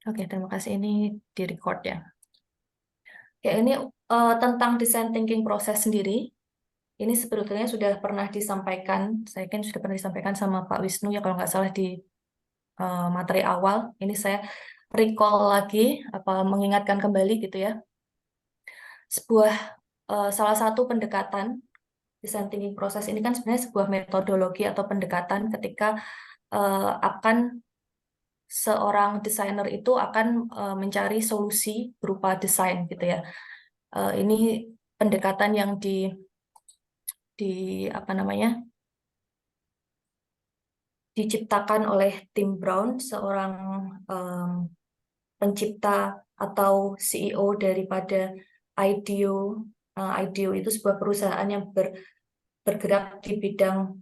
Oke, terima kasih. Ini di record ya. Ya, ini tentang design thinking proses sendiri. Ini sebetulnya sudah pernah disampaikan, saya yakin sudah pernah disampaikan sama Pak Wisnu ya kalau nggak salah di materi awal. Ini saya recall lagi, apa mengingatkan kembali gitu ya. Sebuah salah satu pendekatan design thinking proses ini kan sebenarnya sebuah metodologi atau pendekatan ketika akan seorang desainer itu akan mencari solusi berupa desain gitu ya. Ini pendekatan yang di apa namanya diciptakan oleh Tim Brown, seorang em, pencipta atau CEO daripada IDEO. IDEO itu sebuah perusahaan yang bergerak di bidang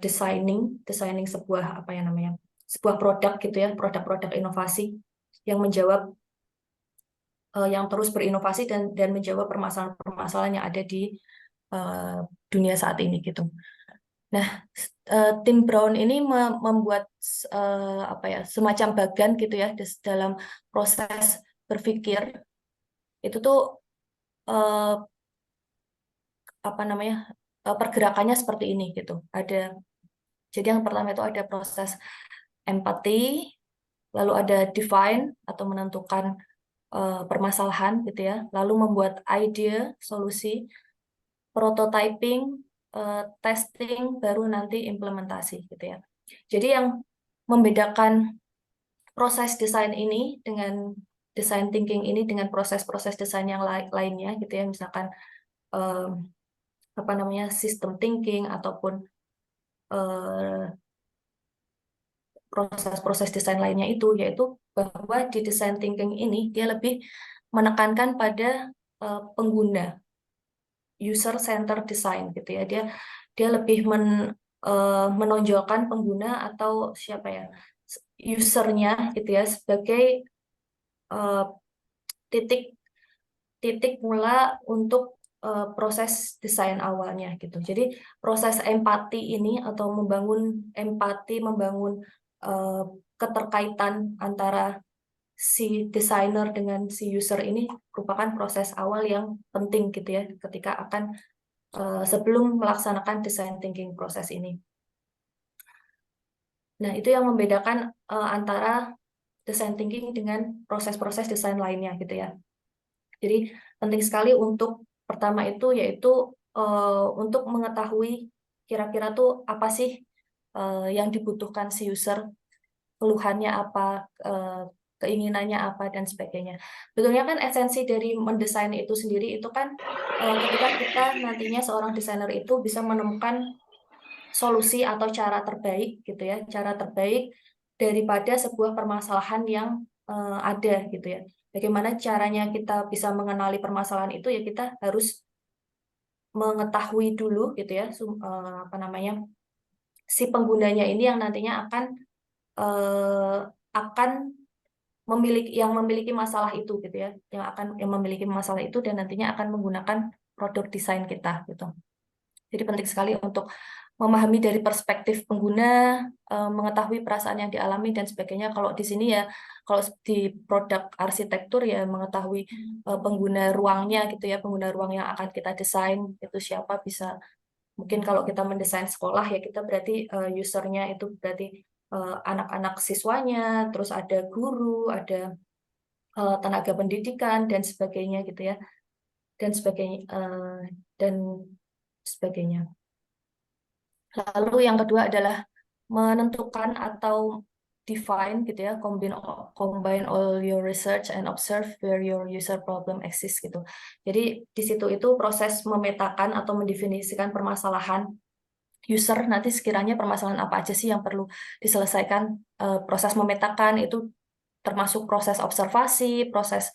designing sebuah apa ya namanya, sebuah produk gitu ya, produk-produk inovasi yang menjawab yang terus berinovasi dan menjawab permasalahan-permasalahan yang ada di uh, dunia saat ini gitu. Nah, tim Brown ini membuat apa ya semacam bagan gitu ya dalam proses berpikir itu tuh uh, apa namanya pergerakannya seperti ini gitu. Jadi yang pertama itu ada proses empati, lalu ada define atau menentukan permasalahan gitu ya, lalu membuat ide, solusi, prototyping, testing, baru nanti implementasi gitu ya. Jadi yang membedakan proses desain ini dengan design thinking ini dengan proses-proses desain yang lainnya gitu ya, misalkan eh, apa namanya system thinking ataupun eh, proses-proses desain lainnya itu yaitu bahwa di design thinking ini dia lebih menekankan pada pengguna, user center design gitu ya. Dia lebih menonjolkan pengguna atau siapa ya, usernya gitu ya sebagai eh, titik titik mula untuk proses desain awalnya gitu. Jadi proses empati ini atau membangun empati, membangun eh, keterkaitan antara si desainer dengan si user ini merupakan proses awal yang penting gitu ya ketika akan sebelum melaksanakan design thinking proses ini. Nah, itu yang membedakan antara design thinking dengan proses-proses desain lainnya gitu ya. Jadi penting sekali untuk pertama itu yaitu untuk mengetahui kira-kira tuh apa sih yang dibutuhkan si user, keluhannya apa, keinginannya apa dan sebagainya. Betulnya kan esensi dari mendesain itu sendiri itu kan ketika kita nantinya seorang desainer itu bisa menemukan solusi atau cara terbaik gitu ya, cara terbaik daripada sebuah permasalahan yang ada gitu ya. Bagaimana caranya kita bisa mengenali permasalahan itu ya kita harus mengetahui dulu gitu ya apa namanya si penggunanya ini yang nantinya akan memiliki masalah itu gitu ya, yang memiliki masalah itu dan nantinya akan menggunakan produk desain kita gitu. Jadi penting sekali untuk memahami dari perspektif pengguna, mengetahui perasaan yang dialami dan sebagainya. Kalau di sini ya, kalau di produk arsitektur ya mengetahui pengguna ruangnya gitu ya, pengguna ruang yang akan kita desain itu siapa bisa. Mungkin kalau kita mendesain sekolah ya kita berarti usernya itu berarti anak-anak siswanya, terus ada guru, ada tenaga pendidikan dan sebagainya gitu ya, dan sebagainya dan sebagainya. Lalu yang kedua adalah menentukan atau define gitu ya, combine all your research and observe where your user problem exists gitu. Jadi di situ itu proses memetakan atau mendefinisikan permasalahan user, nanti sekiranya permasalahan apa aja sih yang perlu diselesaikan. Proses memetakan itu termasuk proses observasi, proses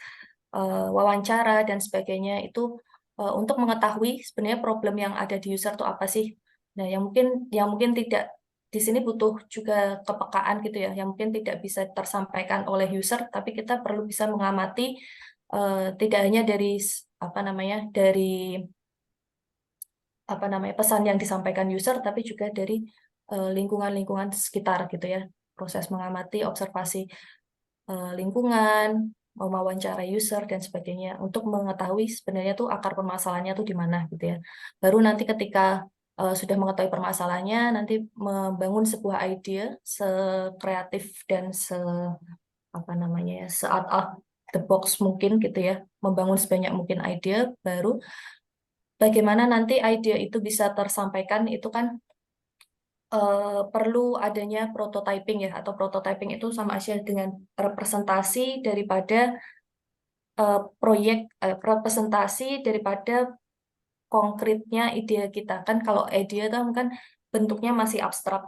wawancara dan sebagainya itu untuk mengetahui sebenarnya problem yang ada di user itu apa sih. Nah, yang mungkin tidak di sini butuh juga kepekaan gitu ya, yang mungkin tidak bisa tersampaikan oleh user, tapi kita perlu bisa mengamati tidak hanya dari pesan yang disampaikan user, tapi juga dari lingkungan-lingkungan sekitar gitu ya. proses mengamati, observasi lingkungan, mewawancara user dan sebagainya untuk mengetahui sebenarnya tuh akar permasalahannya tuh di mana gitu ya. Baru nanti ketika sudah mengetahui permasalahannya, nanti membangun sebuah ide sekreatif dan apa namanya ya, out of the box mungkin gitu ya, membangun sebanyak mungkin ide, baru bagaimana nanti ide itu bisa tersampaikan itu kan perlu adanya prototyping ya, atau prototyping itu sama aja dengan representasi daripada representasi daripada konkretnya ide kita. Kan kalau ide itu kan bentuknya masih abstrak,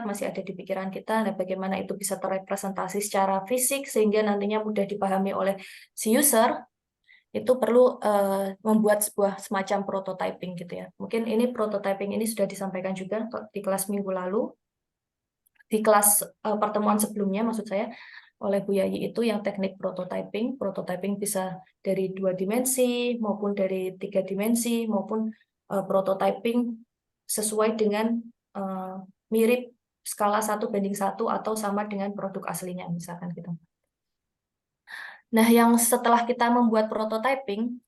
masih ada di pikiran kita. Nah, bagaimana itu bisa terrepresentasi secara fisik sehingga nantinya mudah dipahami oleh si user, itu perlu membuat sebuah semacam prototyping gitu ya. Mungkin ini prototyping ini sudah disampaikan juga di kelas minggu lalu, di kelas pertemuan sebelumnya maksud saya, oleh Bu Yayi itu yang teknik prototyping. Prototyping bisa dari 2 dimensi maupun dari 3 dimensi maupun prototyping sesuai dengan mirip skala 1:1 atau sama dengan produk aslinya misalkan gitu. Nah, yang setelah kita membuat prototyping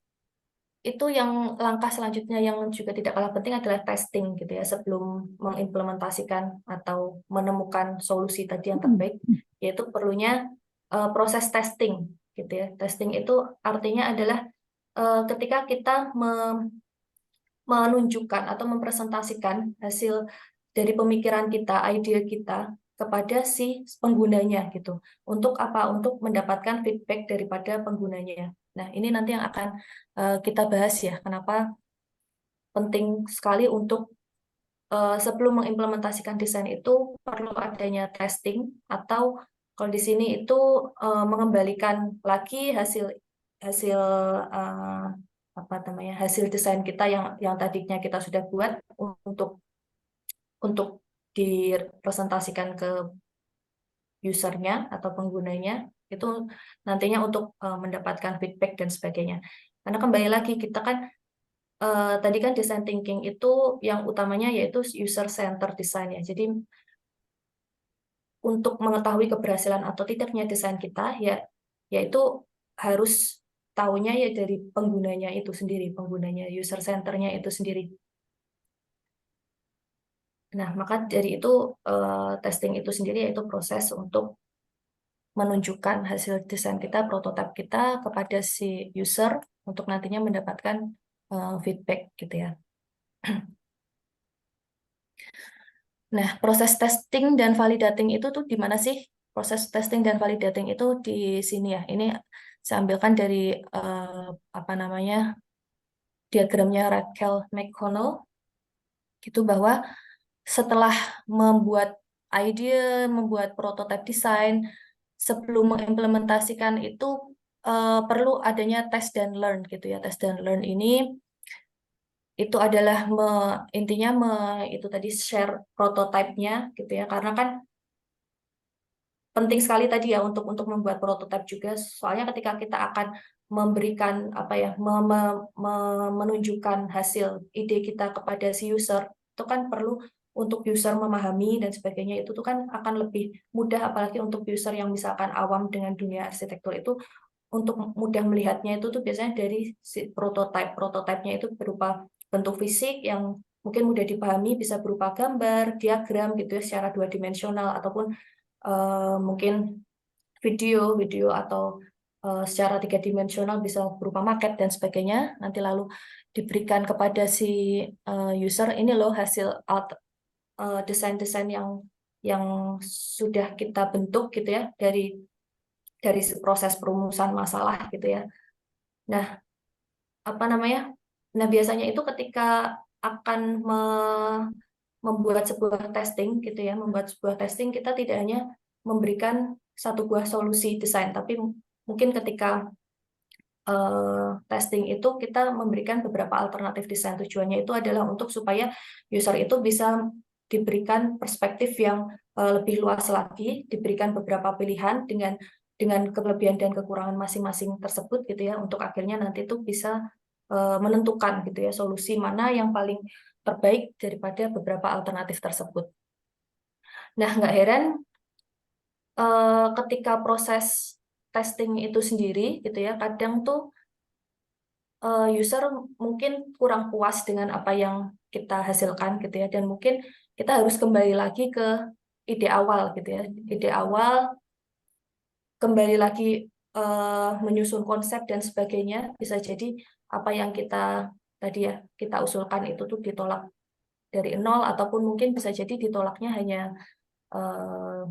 itu yang langkah selanjutnya yang juga tidak kalah penting adalah testing gitu ya, sebelum mengimplementasikan atau menemukan solusi tadi yang terbaik, yaitu perlunya proses testing gitu ya. Testing itu artinya adalah ketika kita menunjukkan atau mempresentasikan hasil dari pemikiran kita, ide kita kepada si penggunanya gitu. Untuk apa? Untuk mendapatkan feedback daripada penggunanya. Nah, ini nanti yang akan kita bahas ya, kenapa penting sekali untuk sebelum mengimplementasikan desain itu perlu adanya testing, atau kalau di sini itu mengembalikan lagi hasil hasil uh, apa namanya, hasil desain kita yang tadinya kita sudah buat untuk untuk dipresentasikan ke usernya atau penggunanya, itu nantinya untuk mendapatkan feedback dan sebagainya. Karena kembali lagi kita kan tadi kan design thinking itu yang utamanya yaitu user center design ya. Jadi untuk mengetahui keberhasilan atau tidaknya desain kita ya, yaitu harus tahunya ya dari penggunanya itu sendiri, penggunanya, user centernya itu sendiri. Nah, maka dari itu testing itu sendiri yaitu proses untuk menunjukkan hasil desain kita, prototipe kita kepada si user untuk nantinya mendapatkan feedback gitu ya. Nah, proses testing dan validating itu tuh di mana sih? Proses testing dan validating itu di sini ya. Ini saya ambilkan dari apa namanya, diagramnya Rachel McConnell, gitu, bahwa setelah membuat ide, membuat prototipe desain, sebelum mengimplementasikan itu perlu adanya test dan learn gitu ya. Test dan learn ini itu adalah intinya itu tadi share prototipenya gitu ya, karena kan penting sekali tadi ya untuk membuat prototipe juga, soalnya ketika kita akan memberikan apa ya, menunjukkan hasil ide kita kepada si user, itu kan perlu untuk user memahami dan sebagainya, itu tuh kan akan lebih mudah, apalagi untuk user yang misalkan awam dengan dunia arsitektur itu, untuk mudah melihatnya itu tuh biasanya dari si prototipenya itu berupa bentuk fisik yang mungkin mudah dipahami, bisa berupa gambar, diagram gitu ya, secara 2 dimensional, ataupun mungkin video atau secara 3 dimensional bisa berupa maket dan sebagainya. Nanti lalu diberikan kepada si user, ini loh hasil desain-desain yang sudah kita bentuk gitu ya, dari proses perumusan masalah gitu ya. Nah, apa namanya? Nah, biasanya itu ketika akan membuat sebuah testing gitu ya, membuat sebuah testing, kita tidak hanya memberikan satu buah solusi desain, tapi mungkin ketika testing itu kita memberikan beberapa alternatif desain. Tujuannya itu adalah untuk supaya user itu bisa diberikan perspektif yang lebih luas lagi, diberikan beberapa pilihan dengan kelebihan dan kekurangan masing-masing tersebut gitu ya, untuk akhirnya nanti itu bisa menentukan gitu ya solusi mana yang paling terbaik daripada beberapa alternatif tersebut. Nah, nggak heran ketika proses testing itu sendiri gitu ya, kadang tuh user mungkin kurang puas dengan apa yang kita hasilkan gitu ya, dan mungkin kita harus kembali lagi ke ide awal gitu ya, ide awal, kembali lagi menyusun konsep dan sebagainya. Bisa jadi apa yang kita tadi ya kita usulkan itu tuh ditolak dari nol, ataupun mungkin bisa jadi ditolaknya hanya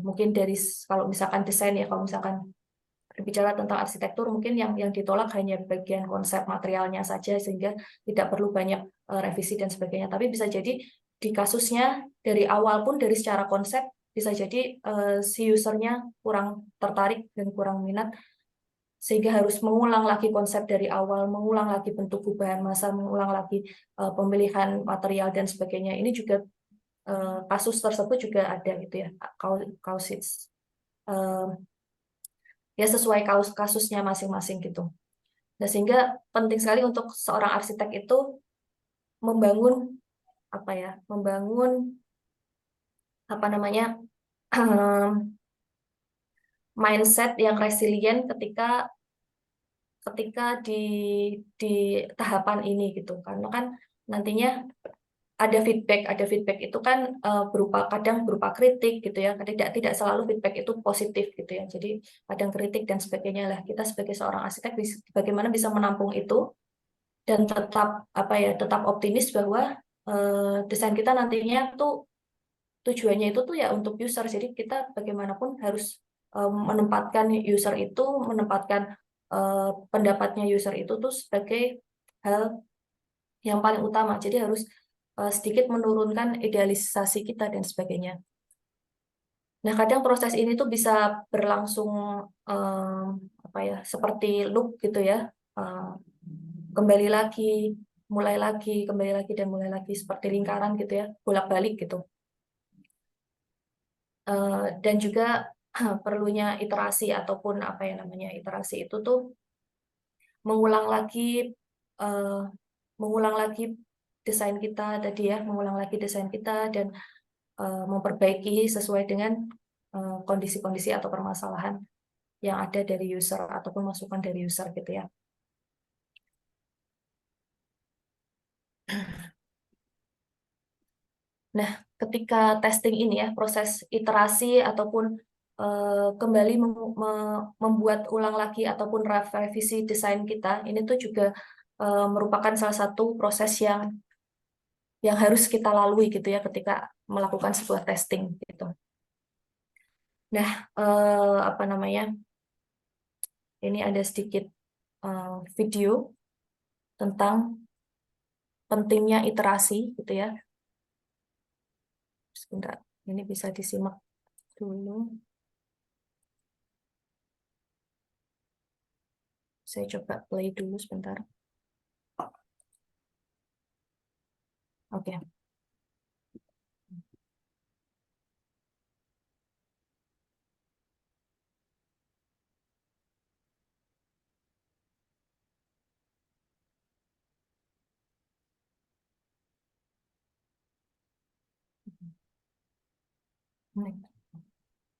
mungkin dari kalau misalkan desain ya, kalau misalkan berbicara tentang arsitektur mungkin yang ditolak hanya bagian konsep materialnya saja, sehingga tidak perlu banyak revisi dan sebagainya. Tapi bisa jadi di kasusnya dari awal pun dari secara konsep bisa jadi si usernya kurang tertarik dan kurang minat, sehingga harus mengulang lagi konsep dari awal, mengulang lagi bentuk bahan massa, mengulang lagi pemilihan material dan sebagainya. Ini juga kasus tersebut juga ada gitu ya, kasus ya sesuai kasusnya masing-masing gitu. Nah, sehingga penting sekali untuk seorang arsitek itu membangun apa ya, membangun apa namanya mindset yang resilient ketika ketika di tahapan ini gitu. Karena kan nantinya ada feedback itu kan berupa kadang berupa kritik gitu ya, tidak tidak selalu feedback itu positif gitu ya, jadi kadang kritik dan sebagainya lah. Kita sebagai seorang arsitek bagaimana bisa menampung itu dan tetap apa ya, tetap optimis bahwa desain kita nantinya tuh tujuannya itu tuh ya untuk user, jadi kita bagaimanapun harus menempatkan user itu, menempatkan pendapatnya user itu tuh sebagai hal yang paling utama. Jadi harus sedikit menurunkan idealisasi kita dan sebagainya. Nah, kadang proses ini tuh bisa berlangsung apa ya, seperti loop gitu ya. Eh, Kembali lagi, mulai lagi, kembali lagi dan mulai lagi, seperti lingkaran gitu ya, bolak-balik gitu. Dan juga perlunya iterasi, ataupun apa ya namanya, iterasi itu tuh mengulang lagi eh, mengulang lagi desain kita tadi ya, mengulang lagi desain kita dan memperbaiki sesuai dengan kondisi-kondisi atau permasalahan yang ada dari user ataupun masukan dari user gitu ya. Nah, ketika testing ini ya, proses iterasi ataupun kembali membuat ulang lagi ataupun revisi desain kita, ini tuh juga merupakan salah satu proses yang harus kita lalui gitu ya ketika melakukan sebuah testing gitu. Nah, apa namanya? Ini ada sedikit video tentang pentingnya iterasi gitu ya. Sebentar, ini bisa disimak dulu. Saya coba play dulu sebentar. Oke.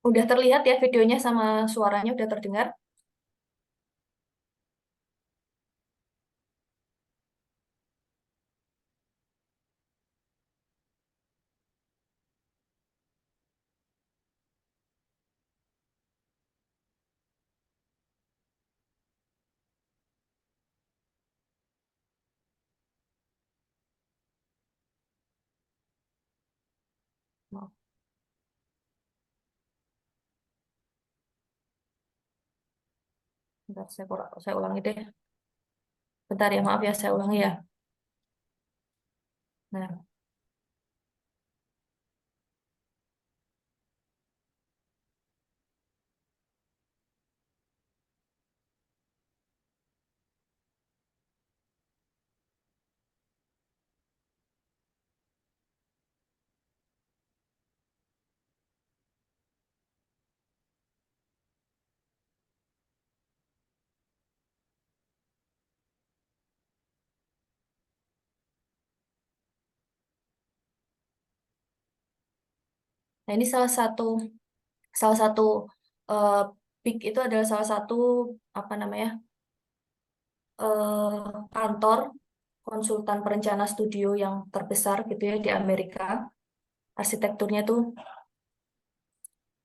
Udah terlihat ya videonya sama suaranya udah terdengar? Maaf, bentar, saya ulangi deh. Bentar ya, maaf ya, saya ulangi ya. Nah, nah ini salah satu eh, Big itu adalah salah satu apa namanya kantor konsultan perencana studio yang terbesar gitu ya di Amerika. Arsitekturnya tuh,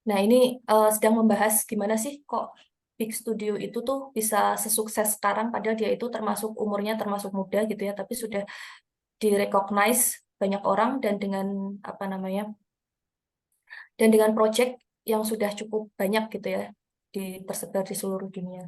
nah ini sedang membahas gimana sih kok Big Studio itu tuh bisa sesukses sekarang, padahal dia itu termasuk umurnya termasuk muda gitu ya, tapi sudah direcognize banyak orang dan dengan apa namanya dan dengan project yang sudah cukup banyak gitu ya, tersebar di seluruh dunia.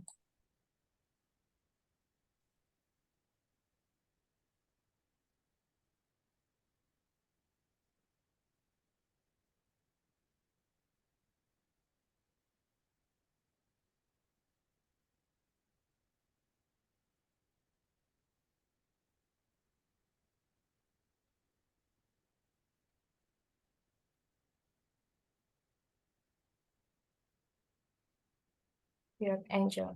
Pure Angel.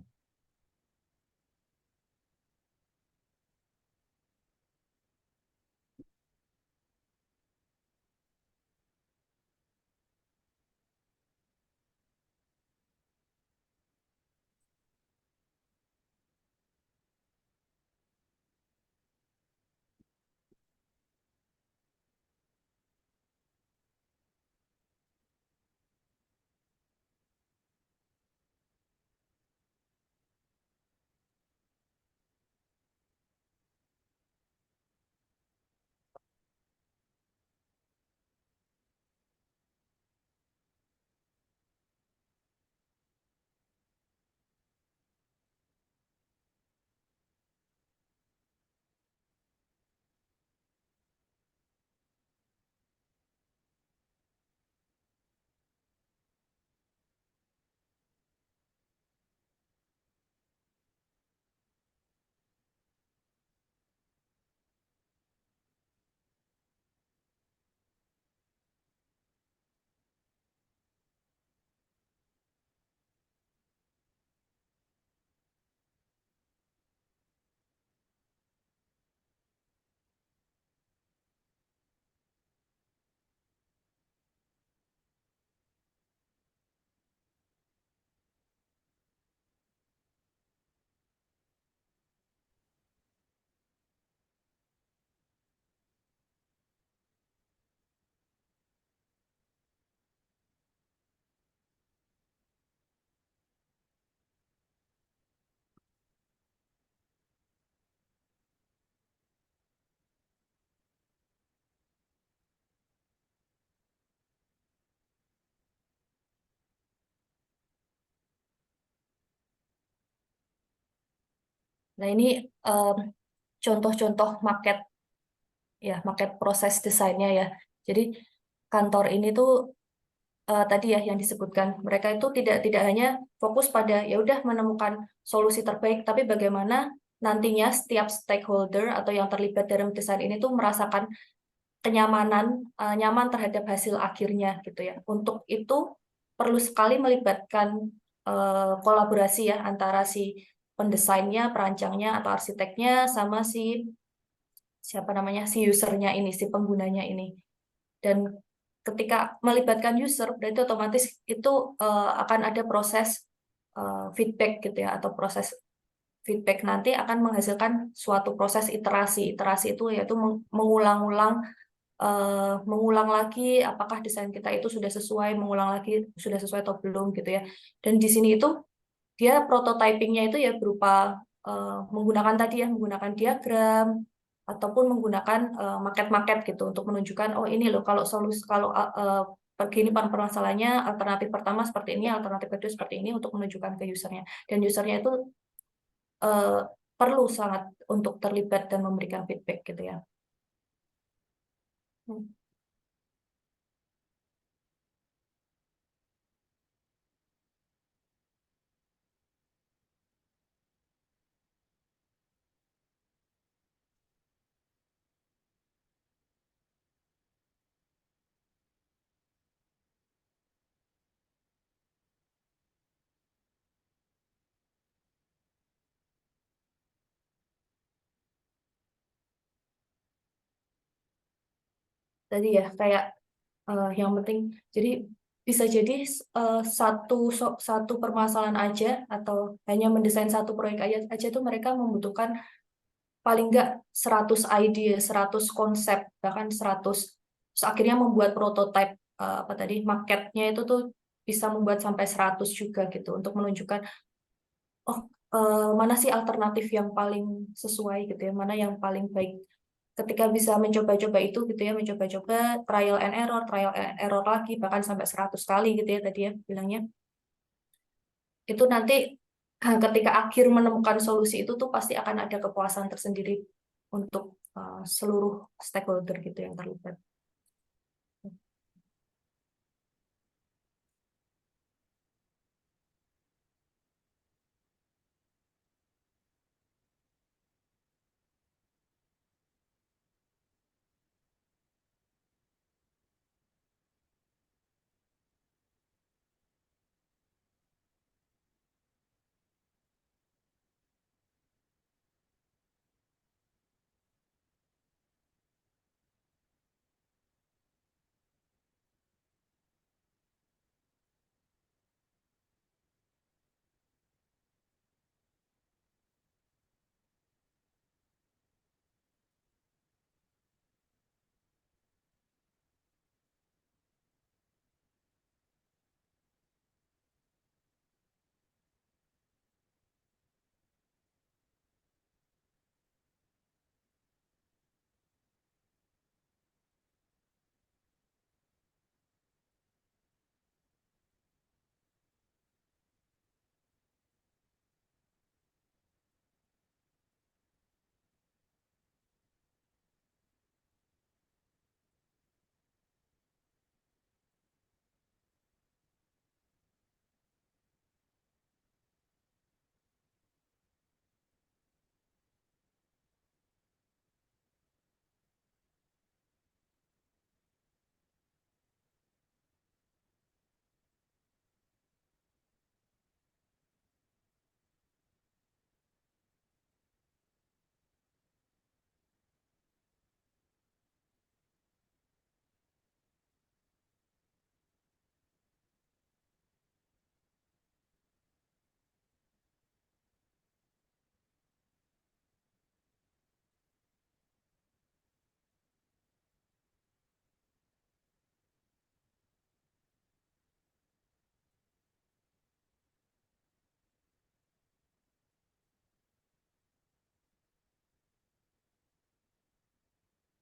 Nah ini em, contoh-contoh market proses desainnya ya. Jadi kantor ini tuh tadi ya yang disebutkan, mereka itu tidak hanya fokus pada ya udah menemukan solusi terbaik, tapi bagaimana nantinya setiap stakeholder atau yang terlibat dalam desain ini tuh merasakan kenyamanan, nyaman terhadap hasil akhirnya gitu ya. Untuk itu perlu sekali melibatkan kolaborasi ya antara si pendesainnya, perancangnya atau arsiteknya sama si siapa namanya si usernya ini, si penggunanya ini. Dan ketika melibatkan user, berarti otomatis itu akan ada proses feedback gitu ya, atau proses feedback nanti akan menghasilkan suatu proses iterasi. Iterasi itu yaitu mengulang-ulang, mengulang lagi apakah desain kita itu sudah sesuai, mengulang lagi sudah sesuai atau belum gitu ya. Dan di sini itu dia prototypingnya itu ya berupa menggunakan tadi ya, menggunakan diagram ataupun menggunakan market-market gitu untuk menunjukkan oh ini loh kalau solusi kalau begini permasalahannya, alternatif pertama seperti ini, alternatif kedua seperti ini untuk menunjukkan ke usernya, dan usernya itu eh, perlu sangat untuk terlibat dan memberikan feedback gitu ya. Hmm. Tadi ya kayak yang penting jadi bisa jadi satu permasalahan aja atau hanya mendesain satu proyek aja tuh mereka membutuhkan paling nggak 100 ide, 100 konsep, bahkan 100. Terus akhirnya membuat prototipe apa tadi marketnya itu tuh bisa membuat sampai 100 juga gitu untuk menunjukkan oh mana sih alternatif yang paling sesuai gitu ya, mana yang paling baik. Ketika bisa mencoba-coba itu gitu ya, mencoba-coba trial and error lagi bahkan sampai 100 kali gitu ya tadi ya bilangnya. Itu nanti ketika akhir menemukan solusi itu tuh pasti akan ada kepuasan tersendiri untuk seluruh stakeholder gitu yang terlibat.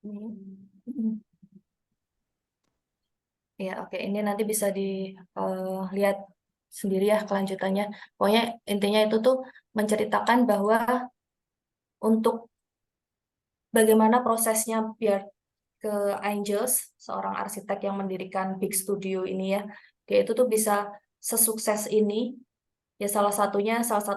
Hmm. Ya, oke. Ini nanti bisa dilihat sendiri ya kelanjutannya. Pokoknya intinya itu tuh menceritakan bahwa untuk bagaimana prosesnya biar ke Angels, seorang arsitek yang mendirikan Big Studio ini ya, dia itu tuh bisa sesukses ini. Ya salah satu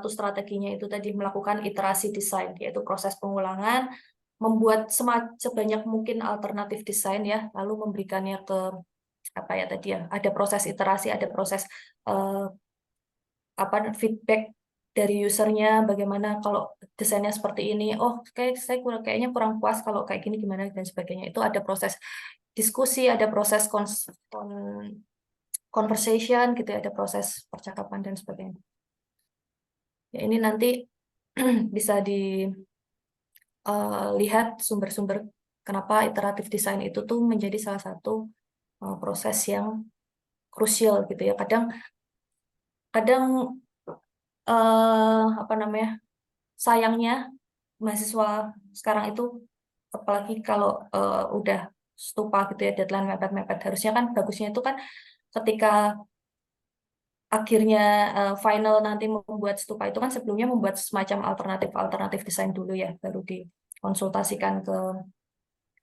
strateginya itu tadi melakukan iterasi desain, yaitu proses pengulangan, membuat sebanyak mungkin alternatif desain ya, lalu memberikannya ke apa ya tadi ya, ada proses iterasi, ada proses eh, apa feedback dari usernya, bagaimana kalau desainnya seperti ini, oh kayaknya kurang puas kalau kayak gini gimana dan sebagainya. Itu ada proses diskusi, ada proses conversation gitu ya, ada proses percakapan dan sebagainya. Ya, ini nanti bisa dilihat sumber-sumber kenapa iteratif design itu tuh menjadi salah satu proses yang krusial gitu ya. Kadang kadang apa namanya sayangnya mahasiswa sekarang itu apalagi kalau udah stupa gitu ya deadline mepet-mepet harusnya kan bagusnya itu kan ketika akhirnya final nanti membuat stupa itu kan sebelumnya membuat semacam alternatif desain dulu ya baru dikonsultasikan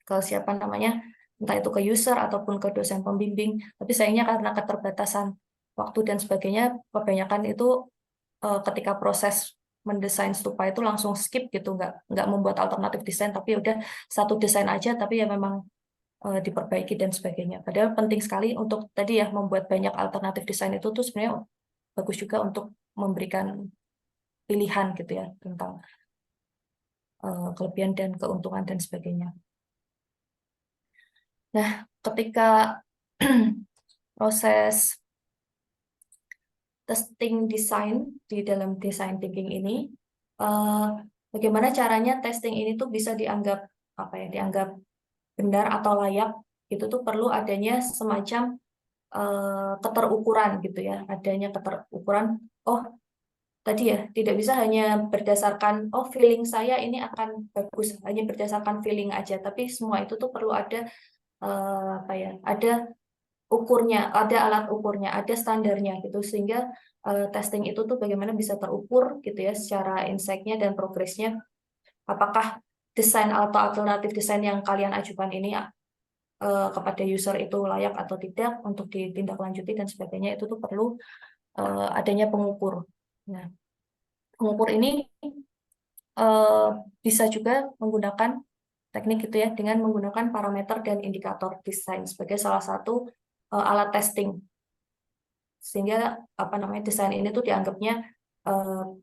ke siapa namanya entah itu ke user ataupun ke dosen pembimbing tapi sayangnya karena keterbatasan waktu dan sebagainya kebanyakan itu ketika proses mendesain stupa itu langsung skip gitu nggak membuat alternatif desain tapi udah satu desain aja tapi ya memang diperbaiki dan sebagainya padahal penting sekali untuk tadi ya membuat banyak alternatif desain itu tuh sebenarnya bagus juga untuk memberikan pilihan gitu ya tentang kelebihan dan keuntungan dan sebagainya. Nah, ketika proses testing design di dalam design thinking ini, bagaimana caranya testing ini tuh bisa dianggap apa ya, dianggap benar atau layak, itu tuh perlu adanya semacam keterukuran gitu ya, adanya keterukuran. Oh, tadi ya, tidak bisa hanya berdasarkan oh feeling saya ini akan bagus, hanya berdasarkan feeling aja, tapi semua itu tuh perlu ada apa ya, ada ukurnya, ada alat ukurnya, ada standarnya gitu, sehingga testing itu tuh bagaimana bisa terukur gitu ya secara insight-nya dan progresnya, apakah desain atau alternatif desain yang kalian ajukan ini kepada user itu layak atau tidak untuk ditindaklanjuti dan sebagainya, itu tuh perlu adanya pengukur. Nah, pengukur ini eh, bisa juga menggunakan teknik itu ya, dengan menggunakan parameter dan indikator desain sebagai salah satu alat testing, sehingga apa namanya desain ini tuh dianggapnya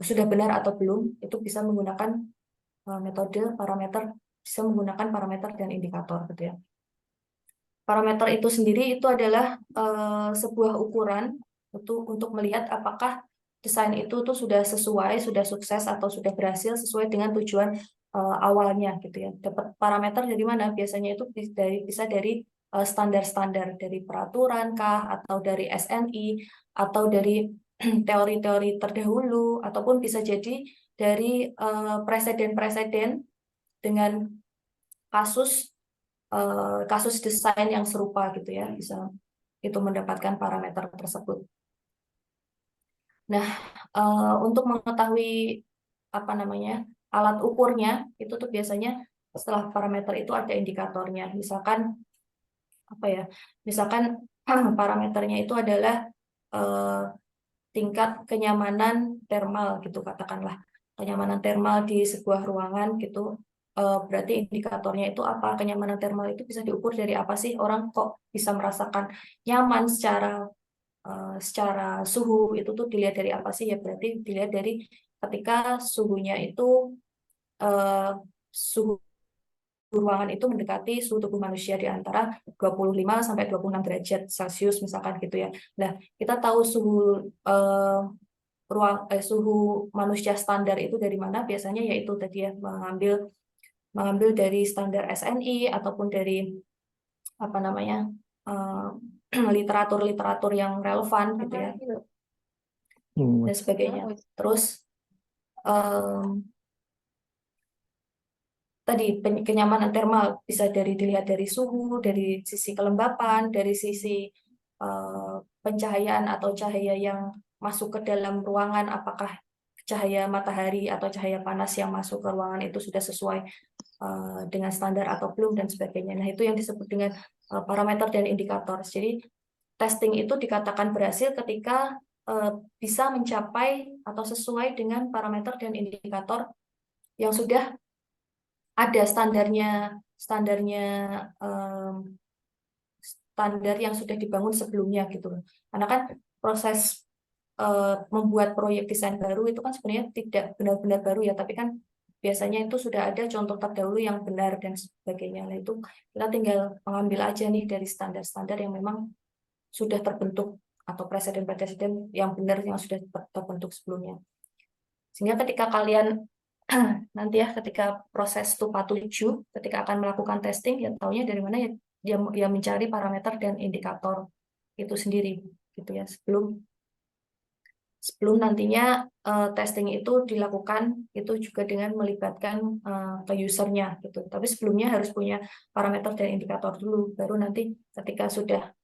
sudah benar atau belum, itu bisa menggunakan metode parameter, bisa menggunakan parameter dan indikator gitu ya. Parameter itu sendiri itu adalah sebuah ukuran untuk melihat apakah desain itu tuh sudah sesuai, sudah sukses atau sudah berhasil sesuai dengan tujuan awalnya gitu ya. Dapat parameter dari mana? Biasanya itu bisa dari standar-standar, dari peraturan kah, atau dari SNI, atau dari teori-teori terdahulu, ataupun bisa jadi dari preseden-preseden dengan kasus kasus desain yang serupa gitu ya, bisa itu mendapatkan parameter tersebut. Nah, untuk mengetahui apa namanya alat ukurnya itu tuh biasanya setelah parameter itu ada indikatornya. Misalkan apa ya? Misalkan parameternya itu adalah tingkat kenyamanan termal gitu katakanlah. Kenyamanan termal di sebuah ruangan gitu. Berarti indikatornya itu apa? Kenyamanan termal itu bisa diukur dari apa sih? Orang kok bisa merasakan nyaman secara suhu, itu tuh dilihat dari apa sih? Ya berarti dilihat dari ketika suhunya itu suhu ruangan itu mendekati suhu tubuh manusia di antara 25 sampai 26 derajat Celcius misalkan gitu ya. Nah, kita tahu suhu manusia standar itu dari mana? Biasanya yaitu tadi ya, mengambil dari standar SNI ataupun dari apa namanya? literatur-literatur yang relevan gitu ya dan sebagainya. Terus tadi kenyamanan termal bisa dilihat dari suhu, dari sisi kelembapan, dari sisi pencahayaan atau cahaya yang masuk ke dalam ruangan, apakah cahaya matahari atau cahaya panas yang masuk ke ruangan itu sudah sesuai dengan standar atau belum dan sebagainya. Nah, itu yang disebut dengan parameter dan indikator. Jadi testing itu dikatakan berhasil ketika bisa mencapai atau sesuai dengan parameter dan indikator yang sudah ada standarnya standar yang sudah dibangun sebelumnya gitu. Karena kan proses membuat proyek desain baru itu kan sebenarnya tidak benar-benar baru ya, tapi kan biasanya itu sudah ada contoh terdahulu yang benar dan sebagainya. Nah, itu kita tinggal mengambil aja nih dari standar-standar yang memang sudah terbentuk atau presiden-presiden yang benar yang sudah terbentuk sebelumnya. Sehingga ketika kalian nanti ya ketika proses TUPA 7 ketika akan melakukan testing ya taunya dari mana ya, dia mencari parameter dan indikator itu sendiri gitu ya, sebelum nantinya testing itu dilakukan itu juga dengan melibatkan ke usernya gitu. Tapi sebelumnya harus punya parameter dan indikator dulu, baru nanti ketika sudah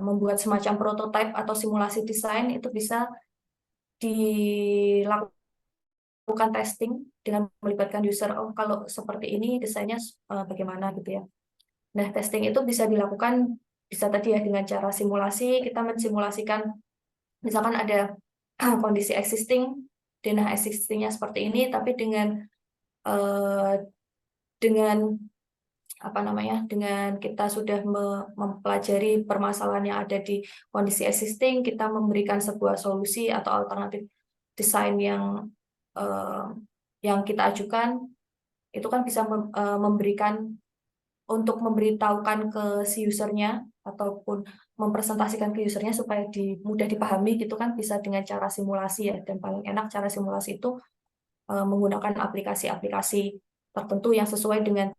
membuat semacam prototipe atau simulasi desain itu bisa dilakukan testing dengan melibatkan user. Oh, kalau seperti ini desainnya bagaimana gitu ya. Nah, testing itu bisa dilakukan bisa tadi ya dengan cara simulasi, kita mensimulasikan misalkan ada kondisi existing, denah existingnya seperti ini, tapi dengan apa namanya, dengan kita sudah mempelajari permasalahan yang ada di kondisi existing, kita memberikan sebuah solusi atau alternatif desain yang kita ajukan, itu kan bisa memberikan untuk memberitahukan ke si usernya ataupun mempresentasikan ke usernya supaya mudah dipahami gitu kan, bisa dengan cara simulasi ya. Dan paling enak cara simulasi itu menggunakan aplikasi-aplikasi tertentu yang sesuai dengan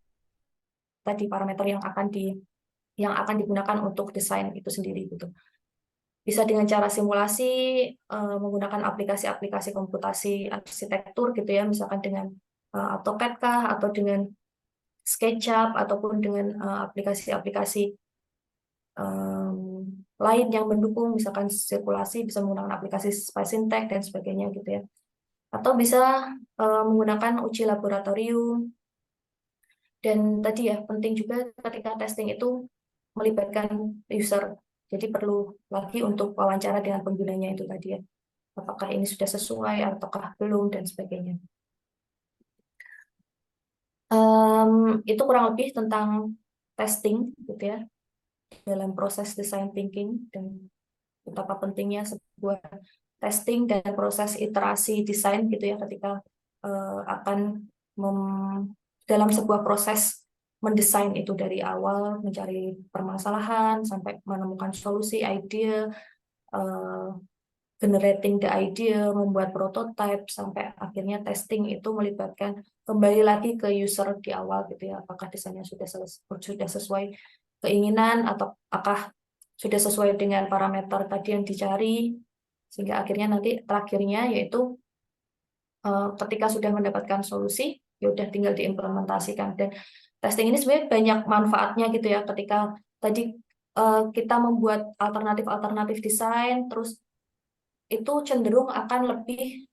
tadi parameter yang akan digunakan untuk desain itu sendiri gitu. Bisa dengan cara simulasi, menggunakan aplikasi-aplikasi komputasi arsitektur gitu ya, misalkan dengan AutoCAD kah, atau dengan SketchUp, ataupun dengan aplikasi-aplikasi lain yang mendukung, misalkan sirkulasi bisa menggunakan aplikasi Spaceintex dan sebagainya gitu ya. Atau bisa menggunakan uji laboratorium. Dan tadi ya, penting juga ketika testing itu melibatkan user. Jadi perlu lagi untuk wawancara dengan penggunanya itu tadi ya. Apakah ini sudah sesuai ataukah belum dan sebagainya. Itu kurang lebih tentang testing gitu ya dalam proses design thinking dan betapa pentingnya sebuah testing dan proses iterasi desain gitu ya ketika akan dalam sebuah proses mendesain itu dari awal mencari permasalahan sampai menemukan solusi, ide, generating the idea, membuat prototype, sampai akhirnya testing itu melibatkan kembali lagi ke user di awal gitu ya, apakah desainnya sudah sesuai keinginan atau apakah sudah sesuai dengan parameter tadi yang dicari, sehingga akhirnya nanti terakhirnya yaitu ketika sudah mendapatkan solusi, ya udah tinggal diimplementasikan. Dan testing ini sebenarnya banyak manfaatnya gitu ya, ketika tadi kita membuat alternatif-alternatif desain, terus itu cenderung akan lebih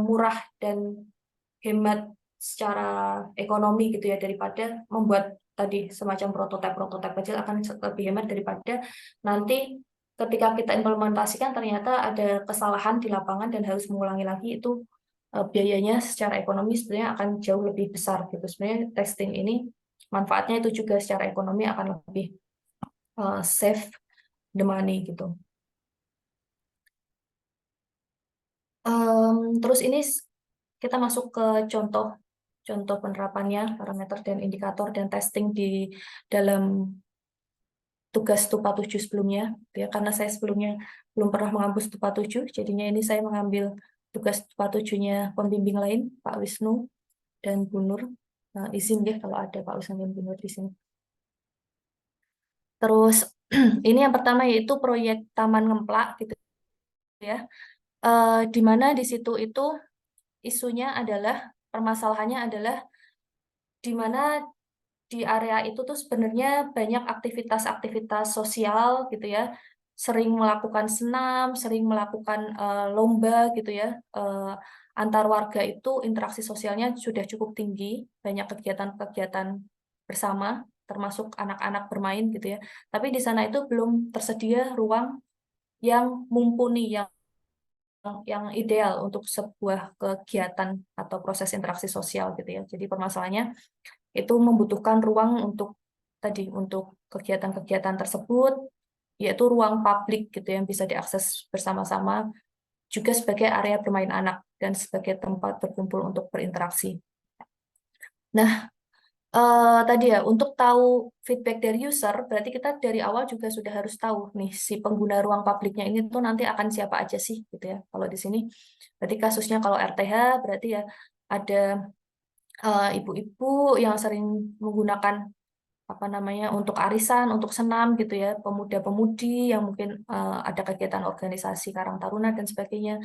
murah dan hemat secara ekonomi gitu ya, daripada membuat tadi semacam prototipe kecil, akan lebih hemat daripada nanti ketika kita implementasikan ternyata ada kesalahan di lapangan dan harus mengulangi lagi, itu biayanya secara ekonomi sebenarnya akan jauh lebih besar gitu. Sebenarnya testing ini manfaatnya itu juga secara ekonomi akan lebih save the money gitu. Terus ini kita masuk ke contoh penerapannya, parameter dan indikator dan testing di dalam tugas TUPA 7 sebelumnya. Ya, karena saya sebelumnya belum pernah mengampus TUPA 7, jadinya ini saya mengambil tugas TUPA 7-nya pembimbing lain, Pak Wisnu dan Bu Nur. Izin ya kalau ada Pak Wisnu dan Bu Nur di sini. Terus ini yang pertama yaitu proyek Taman Ngemplak gitu ya. Di mana di situ itu isunya adalah, permasalahannya adalah di mana di area itu tuh sebenarnya banyak aktivitas-aktivitas sosial gitu ya, sering melakukan senam, sering melakukan lomba gitu ya, antar warga itu interaksi sosialnya sudah cukup tinggi, banyak kegiatan-kegiatan bersama, termasuk anak-anak bermain gitu ya, tapi di sana itu belum tersedia ruang yang mumpuni, yang ideal untuk sebuah kegiatan atau proses interaksi sosial gitu ya. Jadi permasalahannya itu membutuhkan ruang untuk tadi, untuk kegiatan-kegiatan tersebut, yaitu ruang publik gitu yang bisa diakses bersama-sama, juga sebagai area bermain anak dan sebagai tempat berkumpul untuk berinteraksi. Nah, tadi ya, untuk tahu feedback dari user, berarti kita dari awal juga sudah harus tahu nih si pengguna ruang publiknya ini tuh nanti akan siapa aja sih gitu ya. Kalau di sini, berarti kasusnya kalau RTH berarti ya ada ibu-ibu yang sering menggunakan apa namanya untuk arisan, untuk senam gitu ya, pemuda-pemudi yang mungkin ada kegiatan organisasi Karang Taruna dan sebagainya.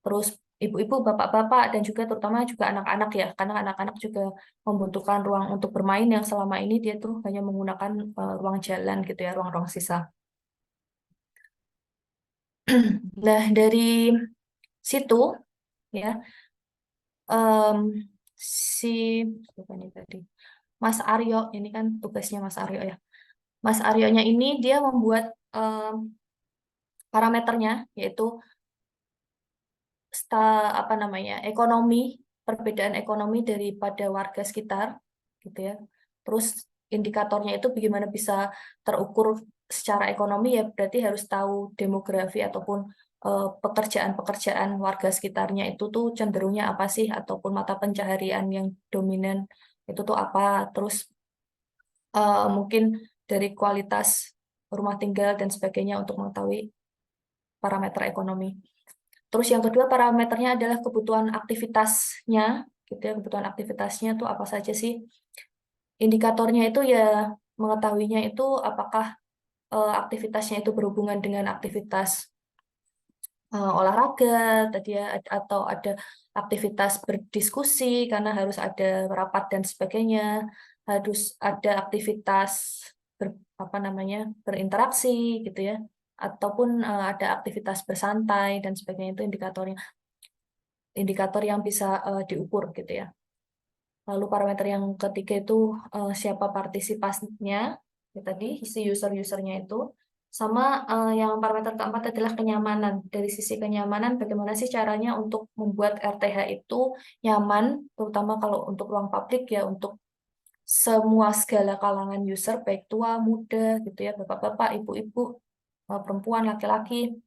Terus ibu-ibu, bapak-bapak, dan juga terutama juga anak-anak ya, karena anak-anak juga membutuhkan ruang untuk bermain yang selama ini dia tuh hanya menggunakan ruang jalan gitu ya, ruang-ruang sisa. Nah, dari situ ya, em, si siapa ini tadi, Mas Aryo, ini kan tugasnya Mas Aryo ya. Mas Aryonya ini dia membuat parameternya, yaitu apa namanya, ekonomi, perbedaan ekonomi daripada warga sekitar gitu ya. Terus indikatornya itu bagaimana bisa terukur secara ekonomi, ya berarti harus tahu demografi ataupun pekerjaan-pekerjaan warga sekitarnya itu tuh cenderungnya apa sih, ataupun mata pencaharian yang dominan itu tuh apa. Terus mungkin dari kualitas rumah tinggal dan sebagainya untuk mengetahui parameter ekonomi. Terus yang kedua parameternya adalah kebutuhan aktivitasnya, gitu ya. Kebutuhan aktivitasnya itu apa saja sih? Indikatornya itu ya mengetahuinya itu apakah aktivitasnya itu berhubungan dengan aktivitas olahraga tadi ya, atau ada aktivitas berdiskusi karena harus ada rapat dan sebagainya, harus ada aktivitas apa namanya berinteraksi gitu ya, ataupun ada aktivitas bersantai dan sebagainya, itu indikatornya, indikator yang bisa diukur gitu ya. Lalu parameter yang ketiga itu siapa partisipannya, ya tadi si user-usernya itu. Sama yang parameter keempat adalah kenyamanan. Dari sisi kenyamanan, bagaimana sih caranya untuk membuat RTH itu nyaman, terutama kalau untuk ruang publik ya, untuk semua segala kalangan user, baik tua, muda, gitu ya, bapak-bapak, ibu-ibu, perempuan, laki-laki,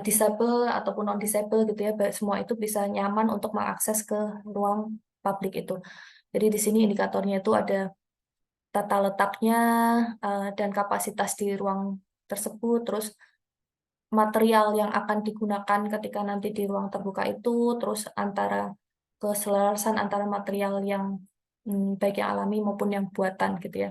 disable ataupun non-disable gitu ya, semua itu bisa nyaman untuk mengakses ke ruang publik itu. Jadi di sini indikatornya itu ada tata letaknya dan kapasitas di ruang tersebut, terus material yang akan digunakan ketika nanti di ruang terbuka itu, terus antara keselarasan antara material yang baik yang alami maupun yang buatan gitu ya.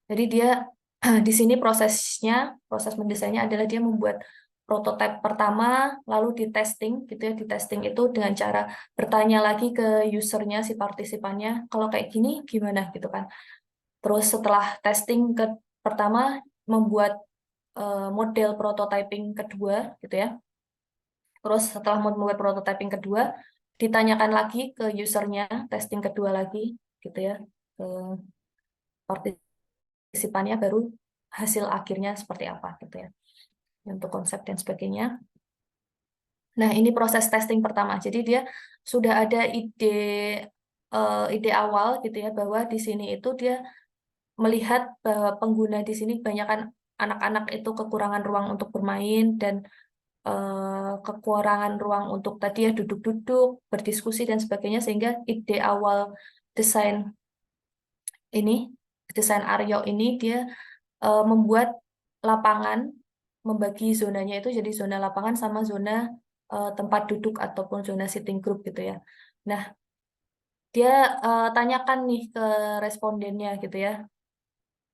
Jadi dia di sini prosesnya, proses mendesainnya adalah dia membuat prototipe pertama, lalu di testing gitu ya. Di testing itu dengan cara bertanya lagi ke usernya, si partisipannya, kalau kayak gini gimana gitu kan. Terus setelah testing ke pertama, membuat model prototyping kedua gitu ya. Terus setelah membuat prototyping kedua, ditanyakan lagi ke usernya, testing kedua lagi gitu ya, ke partisipannya, baru hasil akhirnya seperti apa gitu ya, untuk konsep dan sebagainya. Nah, ini proses testing pertama. Jadi dia sudah ada ide awal gitu ya, bahwa di sini itu dia melihat bahwa pengguna di sini kebanyakan anak-anak itu kekurangan ruang untuk bermain dan kekurangan ruang untuk tadi ya duduk-duduk, berdiskusi dan sebagainya, sehingga ide awal desain ini, desain Aryo ini dia membuat lapangan, membagi zonanya itu jadi zona lapangan sama zona tempat duduk ataupun zona sitting group gitu ya. Nah, dia tanyakan nih ke respondennya gitu ya.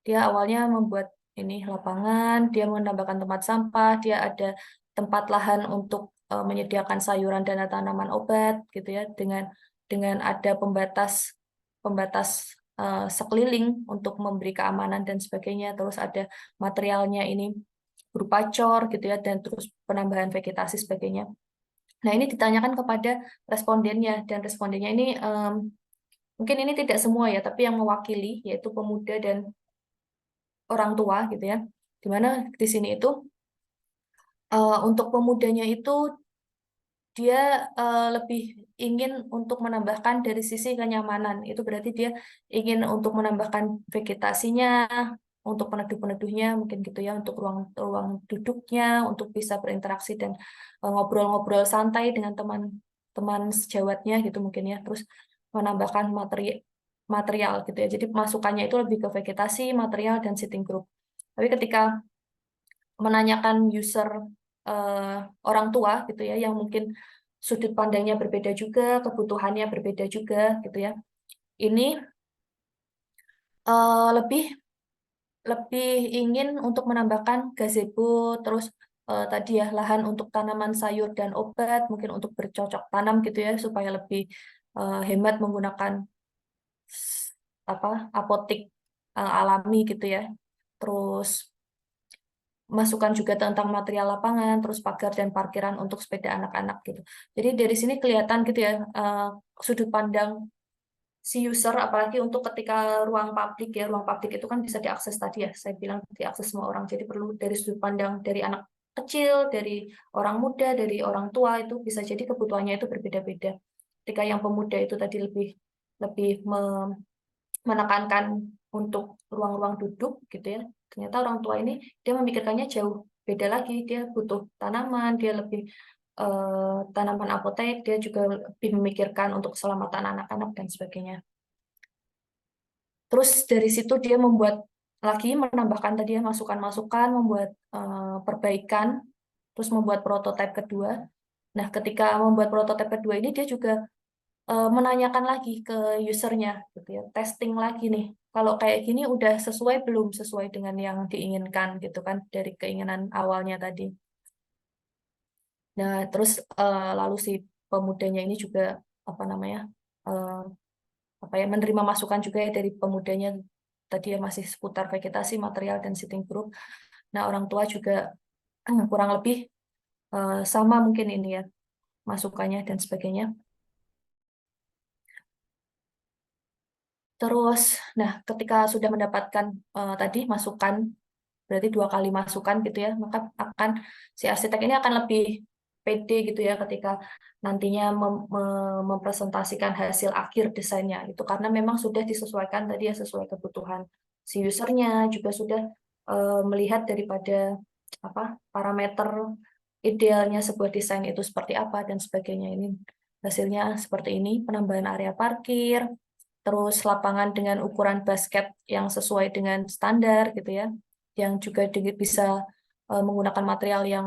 Dia awalnya membuat ini lapangan, dia menambahkan tempat sampah, dia ada tempat lahan untuk menyediakan sayuran dan tanaman obat gitu ya, dengan ada pembatas pembatas sekeliling untuk memberi keamanan dan sebagainya. Terus ada materialnya ini berupa cor gitu ya, dan terus penambahan vegetasi sebagainya. Nah, ini ditanyakan kepada respondennya, dan respondennya ini mungkin ini tidak semua ya, tapi yang mewakili yaitu pemuda dan orang tua gitu ya. Dimana di sini itu untuk pemudanya itu dia lebih ingin untuk menambahkan dari sisi kenyamanan. Itu berarti dia ingin untuk menambahkan vegetasinya, untuk peneduh-peneduhnya mungkin gitu ya, untuk ruang duduknya, untuk bisa berinteraksi dan ngobrol-ngobrol santai dengan teman-teman sejawatnya gitu mungkin ya. Terus menambahkan material gitu ya. Jadi masukannya itu lebih ke vegetasi, material dan sitting group. Tapi ketika menanyakan user eh, orang tua gitu ya, yang mungkin sudut pandangnya berbeda juga, kebutuhannya berbeda juga gitu ya. Ini lebih lebih ingin untuk menambahkan gazebo, terus tadi ya lahan untuk tanaman sayur dan obat, mungkin untuk bercocok tanam gitu ya, supaya lebih hemat menggunakan apa apotik alami gitu ya. Terus masukan juga tentang material lapangan, terus pagar dan parkiran untuk sepeda anak-anak gitu. Jadi dari sini kelihatan gitu ya sudut pandang si user, apalagi untuk ketika ruang publik ya, ruang publik itu kan bisa diakses tadi ya, saya bilang diakses semua orang. Jadi perlu dari sudut pandang dari anak kecil, dari orang muda, dari orang tua, itu bisa jadi kebutuhannya itu berbeda-beda. Ketika yang pemuda itu tadi lebih lebih menekankan untuk ruang-ruang duduk gitu ya. Ternyata orang tua ini dia memikirkannya jauh beda lagi. Dia butuh tanaman, dia lebih tanaman apotek, dia juga lebih memikirkan untuk keselamatan anak-anak dan sebagainya. Terus dari situ dia membuat lagi, menambahkan tadi ya masukan-masukan, membuat perbaikan, terus membuat prototipe kedua. Nah, ketika membuat prototipe kedua ini dia juga menanyakan lagi ke usernya, gitu ya, testing lagi nih. Kalau kayak gini udah sesuai belum sesuai dengan yang diinginkan, gitu kan, dari keinginan awalnya tadi. Nah, terus lalu si pemudanya ini juga apa namanya eh, apa ya menerima masukan juga ya dari pemudanya tadi ya masih seputar vegetasi, material dan sitting group. Nah, orang tua juga kurang lebih sama mungkin ini ya masukannya dan sebagainya. Terus, nah ketika sudah mendapatkan tadi masukan, berarti 2 kali masukan gitu ya, maka akan si arsitek ini akan lebih pede gitu ya ketika nantinya mempresentasikan hasil akhir desainnya itu karena memang sudah disesuaikan tadi ya sesuai kebutuhan si usernya juga sudah melihat daripada apa parameter idealnya sebuah desain itu seperti apa dan sebagainya ini hasilnya seperti ini penambahan area parkir terus lapangan dengan ukuran basket yang sesuai dengan standar gitu ya yang juga bisa menggunakan material yang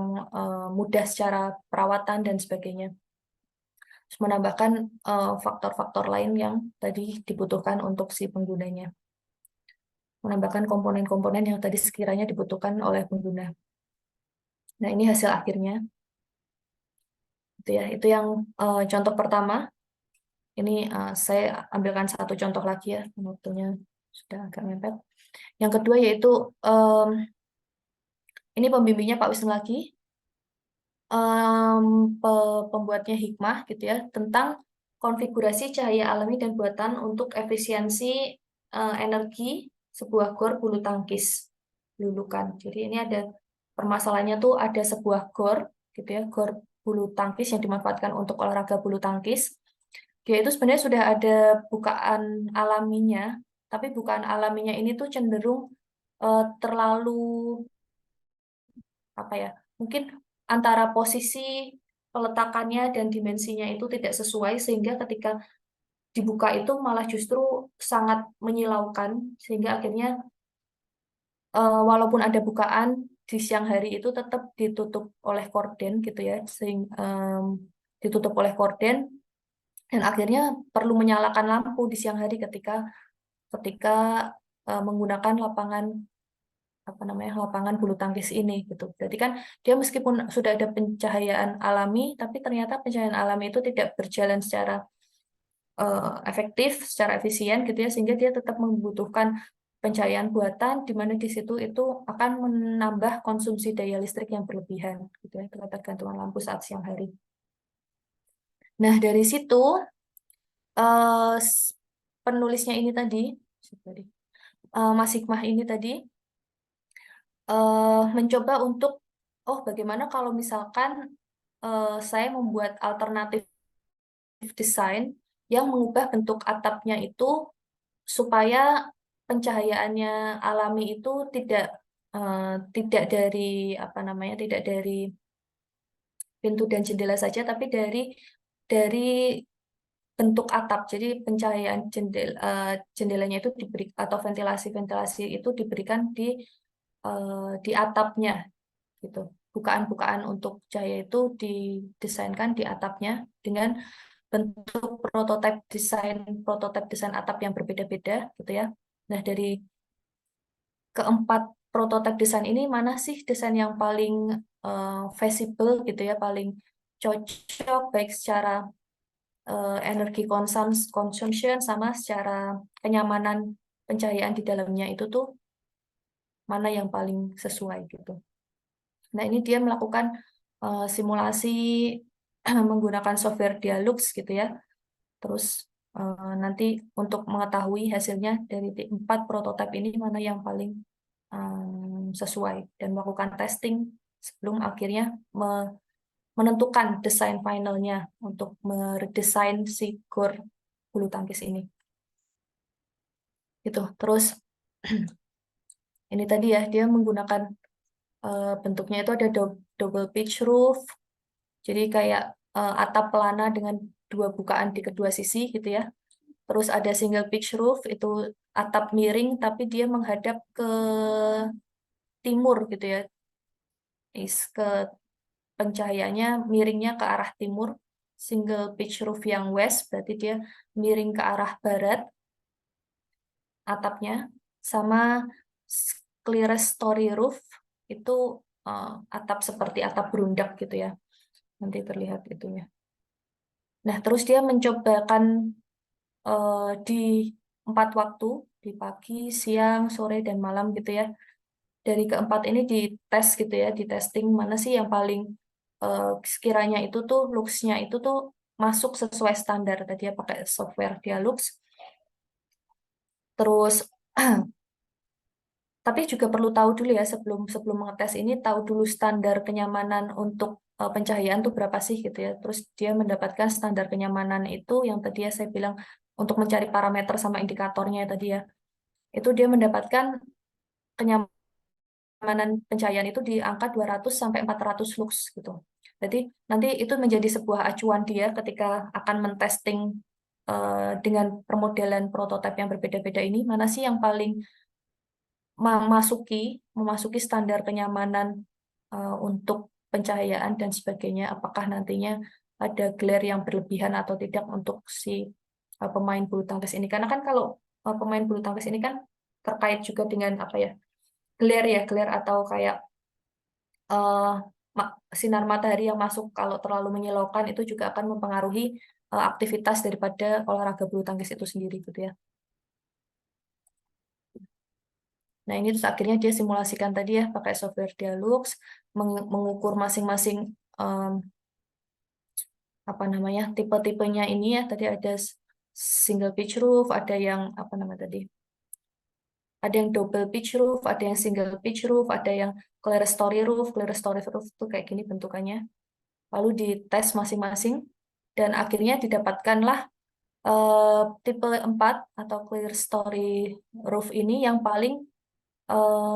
mudah secara perawatan dan sebagainya. Terus menambahkan faktor-faktor lain yang tadi dibutuhkan untuk si penggunanya. Menambahkan komponen-komponen yang tadi sekiranya dibutuhkan oleh pengguna. Nah, ini hasil akhirnya. Itu ya, itu yang contoh pertama. Ini saya ambilkan satu contoh lagi ya, waktunya sudah agak mepet. Yang kedua yaitu ini pembimbingnya Pak Wisnu lagi. Pembuatnya hikmah gitu ya tentang konfigurasi cahaya alami dan buatan untuk efisiensi energi sebuah gor bulu tangkis lulukan. Jadi ini ada permasalahannya tuh ada sebuah gor gitu ya, gor bulu tangkis yang dimanfaatkan untuk olahraga bulu tangkis. Dia itu sebenarnya sudah ada bukaan alaminya, tapi bukaan alaminya ini tuh cenderung terlalu apa ya mungkin antara posisi peletakannya dan dimensinya itu tidak sesuai sehingga ketika dibuka itu malah justru sangat menyilaukan sehingga akhirnya walaupun ada bukaan di siang hari itu tetap ditutup oleh korden gitu ya ditutup oleh korden dan akhirnya perlu menyalakan lampu di siang hari ketika ketika menggunakan lapangan apa namanya lapangan bulu tangkis ini gitu. Berarti kan dia meskipun sudah ada pencahayaan alami, tapi ternyata pencahayaan alami itu tidak berjalan secara efektif, secara efisien gitu ya, sehingga dia tetap membutuhkan pencahayaan buatan, di mana di situ itu akan menambah konsumsi daya listrik yang berlebihan gitu ya, ketergantungan lampu saat siang hari. Nah dari situ penulisnya ini tadi, Mas Hikmah ini tadi mencoba untuk bagaimana kalau misalkan saya membuat alternatif desain yang mengubah bentuk atapnya itu supaya pencahayaannya alami itu tidak dari apa namanya tidak dari pintu dan jendela saja tapi dari bentuk atap. Jadi pencahayaan jendelanya itu diberi atau ventilasi itu diberikan di atapnya gitu. Bukaan-bukaan untuk cahaya itu didesainkan di atapnya dengan bentuk prototipe desain atap yang berbeda-beda gitu ya. Nah, dari keempat prototipe desain ini mana sih desain yang paling feasible gitu ya, paling cocok baik secara energi consumption sama secara kenyamanan pencahayaan di dalamnya itu tuh mana yang paling sesuai gitu. Nah, ini dia melakukan simulasi menggunakan software Dialux gitu ya. Terus nanti untuk mengetahui hasilnya dari 4 prototipe ini mana yang paling sesuai dan melakukan testing sebelum akhirnya menentukan desain finalnya untuk meredesain si gor bulu tangkis ini. Gitu. Terus ini tadi ya dia menggunakan bentuknya itu ada double pitch roof. Jadi kayak atap pelana dengan 2 bukaan di kedua sisi gitu ya. Terus ada single pitch roof, itu atap miring tapi dia menghadap ke timur gitu ya. Ke pencahayaannya miringnya ke arah timur. Single pitch roof yang west berarti dia miring ke arah barat atapnya. Sama clerestory roof itu atap seperti atap berundak gitu ya. Nanti terlihat itunya. Nah, terus dia mencobakan di 4 waktu, di pagi, siang, sore, dan malam gitu ya. Dari keempat ini dites gitu ya, di testing mana sih yang paling sekiranya itu tuh looks-nya itu tuh masuk sesuai standar. Tadi dia pakai software Dialux. Terus tapi juga perlu tahu dulu ya sebelum sebelum mengetes ini, tahu dulu standar kenyamanan untuk pencahayaan tuh berapa sih gitu ya. Terus dia mendapatkan standar kenyamanan itu yang tadi ya saya bilang untuk mencari parameter sama indikatornya tadi ya. Itu dia mendapatkan kenyamanan pencahayaan itu di angka 200 sampai 400 lux gitu. Jadi nanti itu menjadi sebuah acuan dia ketika akan mentesting dengan permodelan prototipe yang berbeda-beda ini, mana sih yang paling memasuki standar kenyamanan untuk pencahayaan dan sebagainya. Apakah nantinya ada glare yang berlebihan atau tidak untuk si pemain bulu tangkis ini? Karena kan kalau pemain bulu tangkis ini kan terkait juga dengan apa ya, glare atau kayak eh, sinar matahari yang masuk kalau terlalu menyilaukan itu juga akan mempengaruhi aktivitas daripada olahraga bulu tangkis itu sendiri gitu ya. Nah, ini terus akhirnya dia simulasikan tadi ya pakai software Dialux, mengukur masing-masing em, apa namanya tipe-tipenya ini ya. Tadi ada single pitch roof, ada yang apa namanya tadi? Ada yang double pitch roof, ada yang single pitch roof, ada yang clerestory roof. Clerestory roof itu kayak gini bentukannya. Lalu dites masing-masing dan akhirnya didapatkanlah tipe 4 atau clerestory roof ini yang paling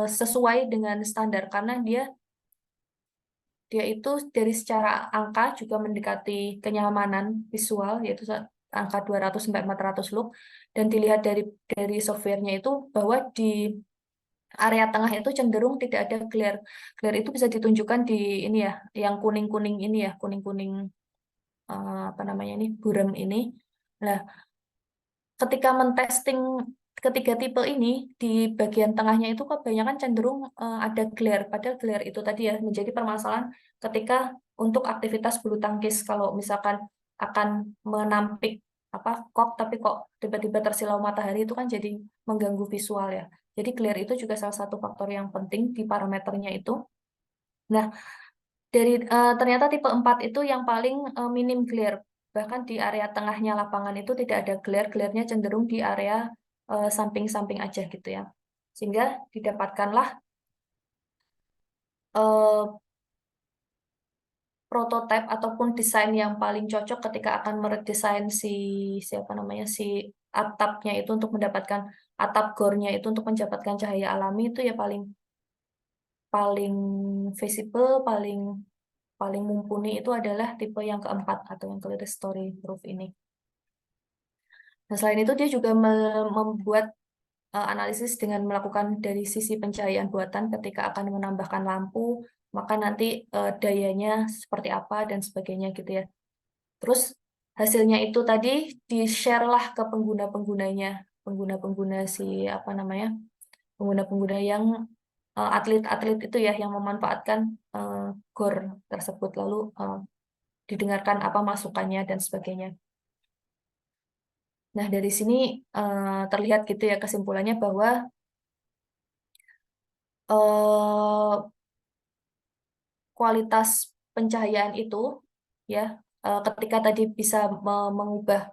sesuai dengan standar karena dia itu dari secara angka juga mendekati kenyamanan visual yaitu angka 200 sampai 400 lux dan dilihat dari softwarenya itu bahwa di area tengah itu cenderung tidak ada glare. Glare itu bisa ditunjukkan di ini ya, yang kuning-kuning ini ya, kuning-kuning apa namanya ini, buram ini. Nah, ketika mentesting ketiga tipe ini di bagian tengahnya itu kebanyakan cenderung ada glare. Padahal glare itu tadi ya menjadi permasalahan ketika untuk aktivitas bulu tangkis. Kalau misalkan akan menampik apa kok tapi kok tiba-tiba tersilau matahari itu kan jadi mengganggu visual ya. Jadi glare itu juga salah satu faktor yang penting di parameternya itu. Nah, ternyata tipe 4 itu yang paling minim glare. Bahkan di area tengahnya lapangan itu tidak ada glare, glare-nya cenderung di area samping-samping aja gitu ya. Sehingga didapatkanlah eh, prototipe ataupun desain yang paling cocok ketika akan meredesain siapa namanya si atapnya itu untuk mendapatkan atap gornya itu untuk mendapatkan cahaya alami itu ya paling paling visible, paling paling mumpuni itu adalah tipe yang keempat atau yang clerestory roof ini. Nah, selain itu dia juga membuat analisis dengan melakukan dari sisi pencahayaan buatan ketika akan menambahkan lampu, maka nanti dayanya seperti apa dan sebagainya gitu ya. Terus hasilnya itu tadi di-share lah ke pengguna-penggunanya, pengguna-pengguna si apa namanya, pengguna-pengguna yang atlet-atlet itu ya yang memanfaatkan uh, GOR tersebut lalu didengarkan apa masukannya dan sebagainya. Nah, dari sini terlihat gitu ya kesimpulannya bahwa eh, kualitas pencahayaan itu ya ketika tadi bisa mengubah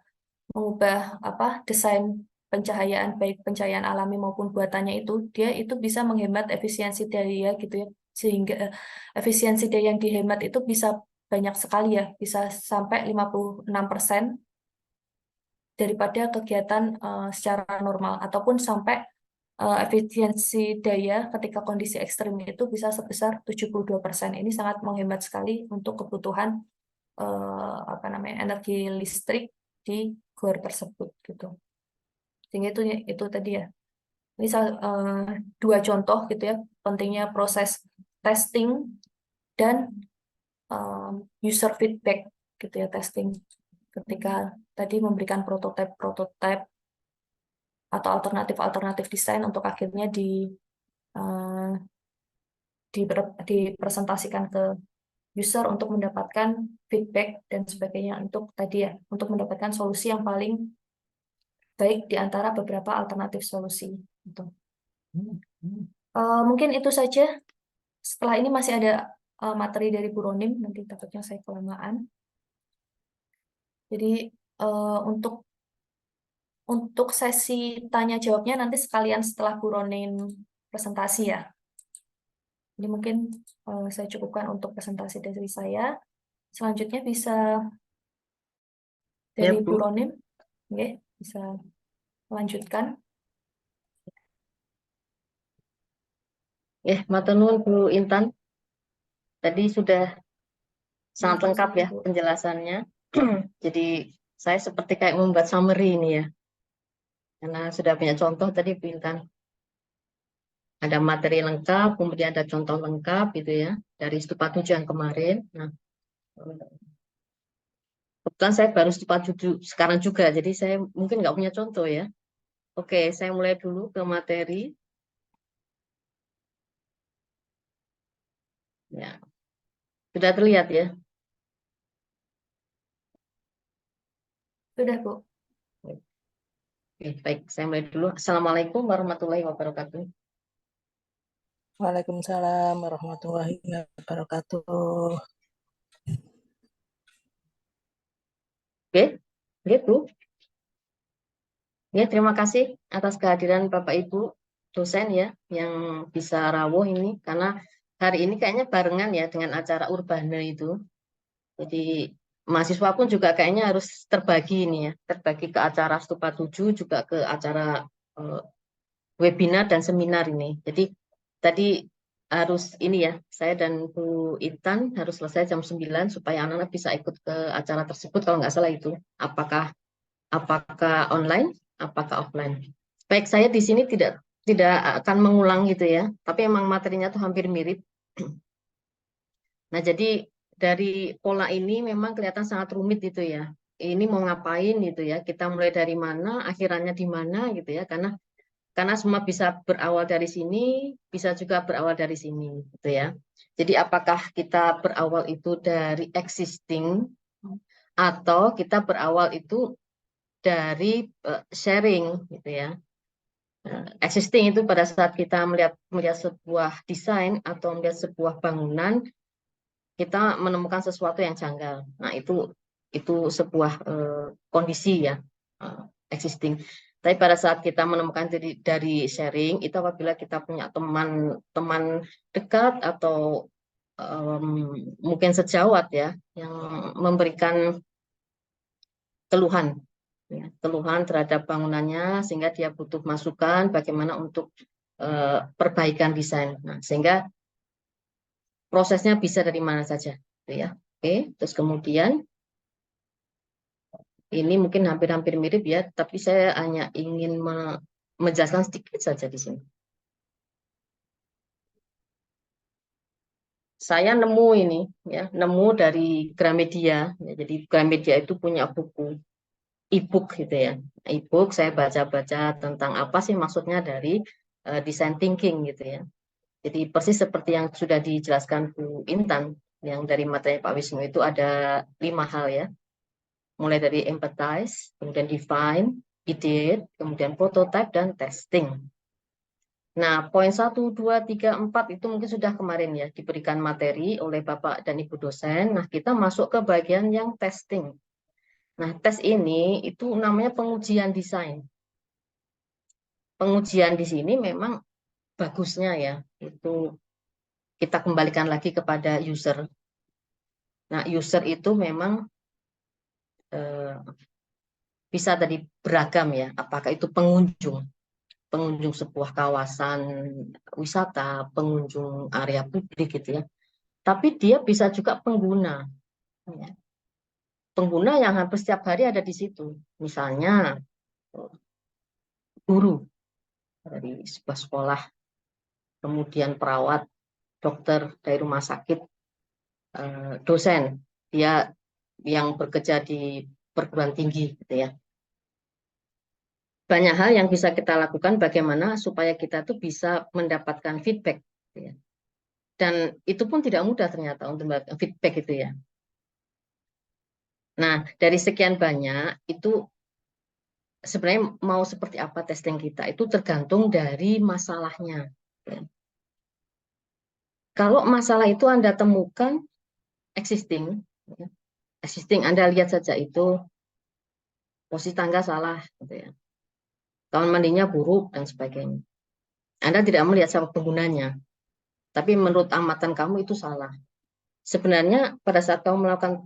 mengubah apa desain pencahayaan baik pencahayaan alami maupun buatannya itu dia itu bisa menghemat efisiensi daya gitu ya sehingga efisiensi daya yang dihemat itu bisa banyak sekali ya bisa sampai 56% daripada kegiatan secara normal ataupun sampai efisiensi daya ketika kondisi ekstrim itu bisa sebesar 72%. Ini sangat menghemat sekali untuk kebutuhan apa namanya energi listrik di gor tersebut gitu. Sehingga itu tadi ya. Ini dua contoh gitu ya, pentingnya proses testing dan user feedback gitu ya, testing ketika tadi memberikan prototipe atau alternatif desain untuk akhirnya eh, dipresentasikan ke user untuk mendapatkan feedback dan sebagainya, untuk tadi ya, untuk mendapatkan solusi yang paling baik di antara beberapa alternatif solusi gitu. Mungkin itu saja. Setelah ini masih ada materi dari Bu Ronim, nanti takutnya saya kelamaan. Jadi untuk sesi tanya jawabnya nanti sekalian setelah Bu Ronim presentasi ya. Jadi mungkin saya cukupkan untuk presentasi dari saya. Selanjutnya bisa Ya, dari Bu Bu. Ronim, oke, bisa melanjutkan. Matur nuwun Bu Intan. Tadi sudah sangat lengkap ya Bu. penjelasannya. Jadi saya seperti kayak membuat summary ini ya. Karena sudah punya contoh tadi Bu Intan. Ada materi lengkap, kemudian ada contoh lengkap gitu ya. Dari Stupa 7 yang kemarin. Nah, kebetulan saya baru Stupa 7 sekarang juga. Jadi saya mungkin nggak punya contoh ya. Oke, saya mulai dulu ke materi. Ya, sudah terlihat ya. Sudah, Bu. Oke, baik, saya mulai dulu. Assalamualaikum warahmatullahi wabarakatuh. Waalaikumsalam warahmatullahi wabarakatuh. Oke, oke, Bu. Ya, terima kasih atas kehadiran Bapak Ibu dosen ya yang bisa rawuh ini karena hari ini kayaknya barengan ya dengan acara Urbana itu. Jadi mahasiswa pun juga kayaknya harus terbagi ini ya, terbagi ke acara Stupa 7 juga ke acara eh, webinar dan seminar ini. Jadi tadi harus ini ya, saya dan Bu Intan harus selesai jam 9 supaya anak-anak bisa ikut ke acara tersebut kalau nggak salah itu. Apakah apakah online, apakah offline. Baik, saya di sini tidak akan mengulang gitu ya, tapi emang materinya tuh hampir mirip. Nah, jadi dari pola ini memang kelihatan sangat rumit gitu ya. Ini mau ngapain gitu ya? Kita mulai dari mana, akhirannya di mana gitu ya? Karena semua bisa berawal dari sini, bisa juga berawal dari sini gitu ya. Jadi apakah kita berawal itu dari existing atau kita berawal itu dari sharing gitu ya. Existing itu pada saat kita melihat melihat sebuah desain atau melihat sebuah bangunan, kita menemukan sesuatu yang janggal. Nah, itu sebuah kondisi ya, existing. Tapi pada saat kita menemukan dari sharing, itu apabila kita punya teman-teman dekat atau mungkin sejawat ya, yang memberikan keluhan keluhan terhadap bangunannya sehingga dia butuh masukan bagaimana untuk perbaikan desain. Nah, sehingga prosesnya bisa dari mana saja, gitu ya. Oke, terus kemudian ini mungkin hampir-hampir mirip ya, tapi saya hanya ingin menjelaskan sedikit saja di sini. Saya nemu ini ya, nemu dari Gramedia. Ya, jadi Gramedia itu punya buku e-book gitu ya. E-book saya baca-baca tentang apa sih maksudnya dari design thinking gitu ya. Jadi persis seperti yang sudah dijelaskan Bu Intan, yang dari materi Pak Wisnu itu ada 5 hal ya. Mulai dari empathize, kemudian define, ideate, kemudian prototype, dan testing. Nah, poin 1, 2, 3, 4 itu mungkin sudah kemarin ya diberikan materi oleh Bapak dan Ibu dosen. Nah, kita masuk ke bagian yang testing. Nah, tes ini itu namanya pengujian desain. Pengujian di sini memang bagusnya ya, itu kita kembalikan lagi kepada user. Nah, user itu memang eh, bisa tadi beragam ya, apakah itu pengunjung sebuah kawasan wisata, pengunjung area publik gitu ya. Tapi dia bisa juga pengguna, ya. Pengguna yang hampir setiap hari ada di situ. Misalnya guru dari sebuah sekolah, kemudian perawat, dokter dari rumah sakit, dosen, dia yang bekerja di perguruan tinggi, gitu ya. Banyak hal yang bisa kita lakukan bagaimana supaya kita tuh bisa mendapatkan feedback, gitu ya. Dan itu pun tidak mudah ternyata untuk mendapatkan feedback itu ya. Nah, dari sekian banyak itu sebenarnya mau seperti apa testing kita itu tergantung dari masalahnya. Ya. Kalau masalah itu Anda temukan existing, ya, existing Anda lihat saja itu posisi tangga salah, gitu ya. Kamar mandinya buruk dan sebagainya. Anda tidak melihat siapa penggunanya, tapi menurut amatan kamu itu salah. Sebenarnya pada saat kamu melakukan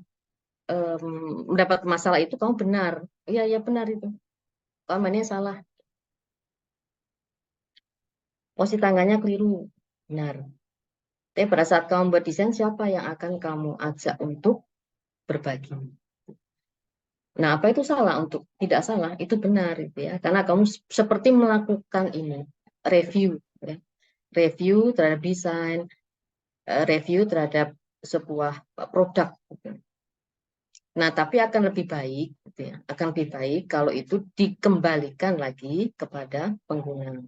mendapat masalah itu kamu benar, iya iya benar itu. Kamar mandinya salah, posisi tangganya keliru, benar. Tapi pada saat kamu berdesain, siapa yang akan kamu ajak untuk berbagi? Nah, apa itu salah? Untuk tidak salah, itu benar, gitu ya. Karena kamu seperti melakukan ini, review, ya. Review terhadap desain, review terhadap sebuah produk. Gitu. Nah, tapi akan lebih baik, gitu ya. Akan lebih baik kalau itu dikembalikan lagi kepada pengguna.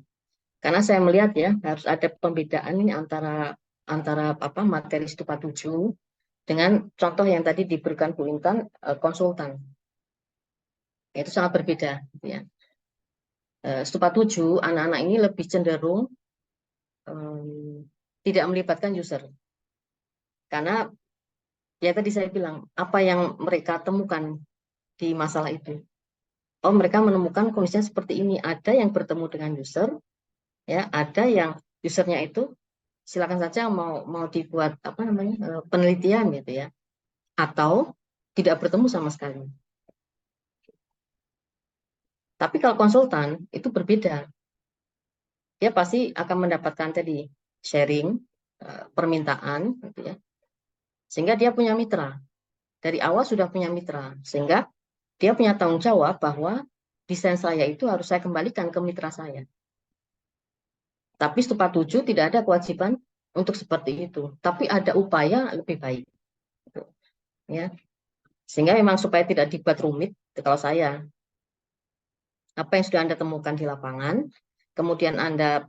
Karena saya melihat ya, harus ada pembedaan ini antara apa materi Stupa 7 dengan contoh yang tadi diberikan Bu Intan, konsultan. Itu sangat berbeda, gitu ya. Stupa 7, anak-anak ini lebih cenderung tidak melibatkan user. Karena ya tadi saya bilang, apa yang mereka temukan di masalah itu. Oh, mereka menemukan kondisinya seperti ini. Ada yang bertemu dengan user, ya, ada yang usernya itu silakan saja mau dibuat apa namanya penelitian gitu ya, atau tidak bertemu sama sekali. Tapi kalau konsultan itu berbeda. Dia pasti akan mendapatkan tadi sharing, permintaan, gitu ya. Sehingga dia punya mitra. Dari awal sudah punya mitra. Sehingga dia punya tanggung jawab bahwa desain saya itu harus saya kembalikan ke mitra saya. Tapi Stupa 7 tidak ada kewajiban untuk seperti itu. Tapi ada upaya lebih baik. Gitu. Ya. Sehingga memang supaya tidak dibuat rumit, kalau saya, apa yang sudah Anda temukan di lapangan, kemudian Anda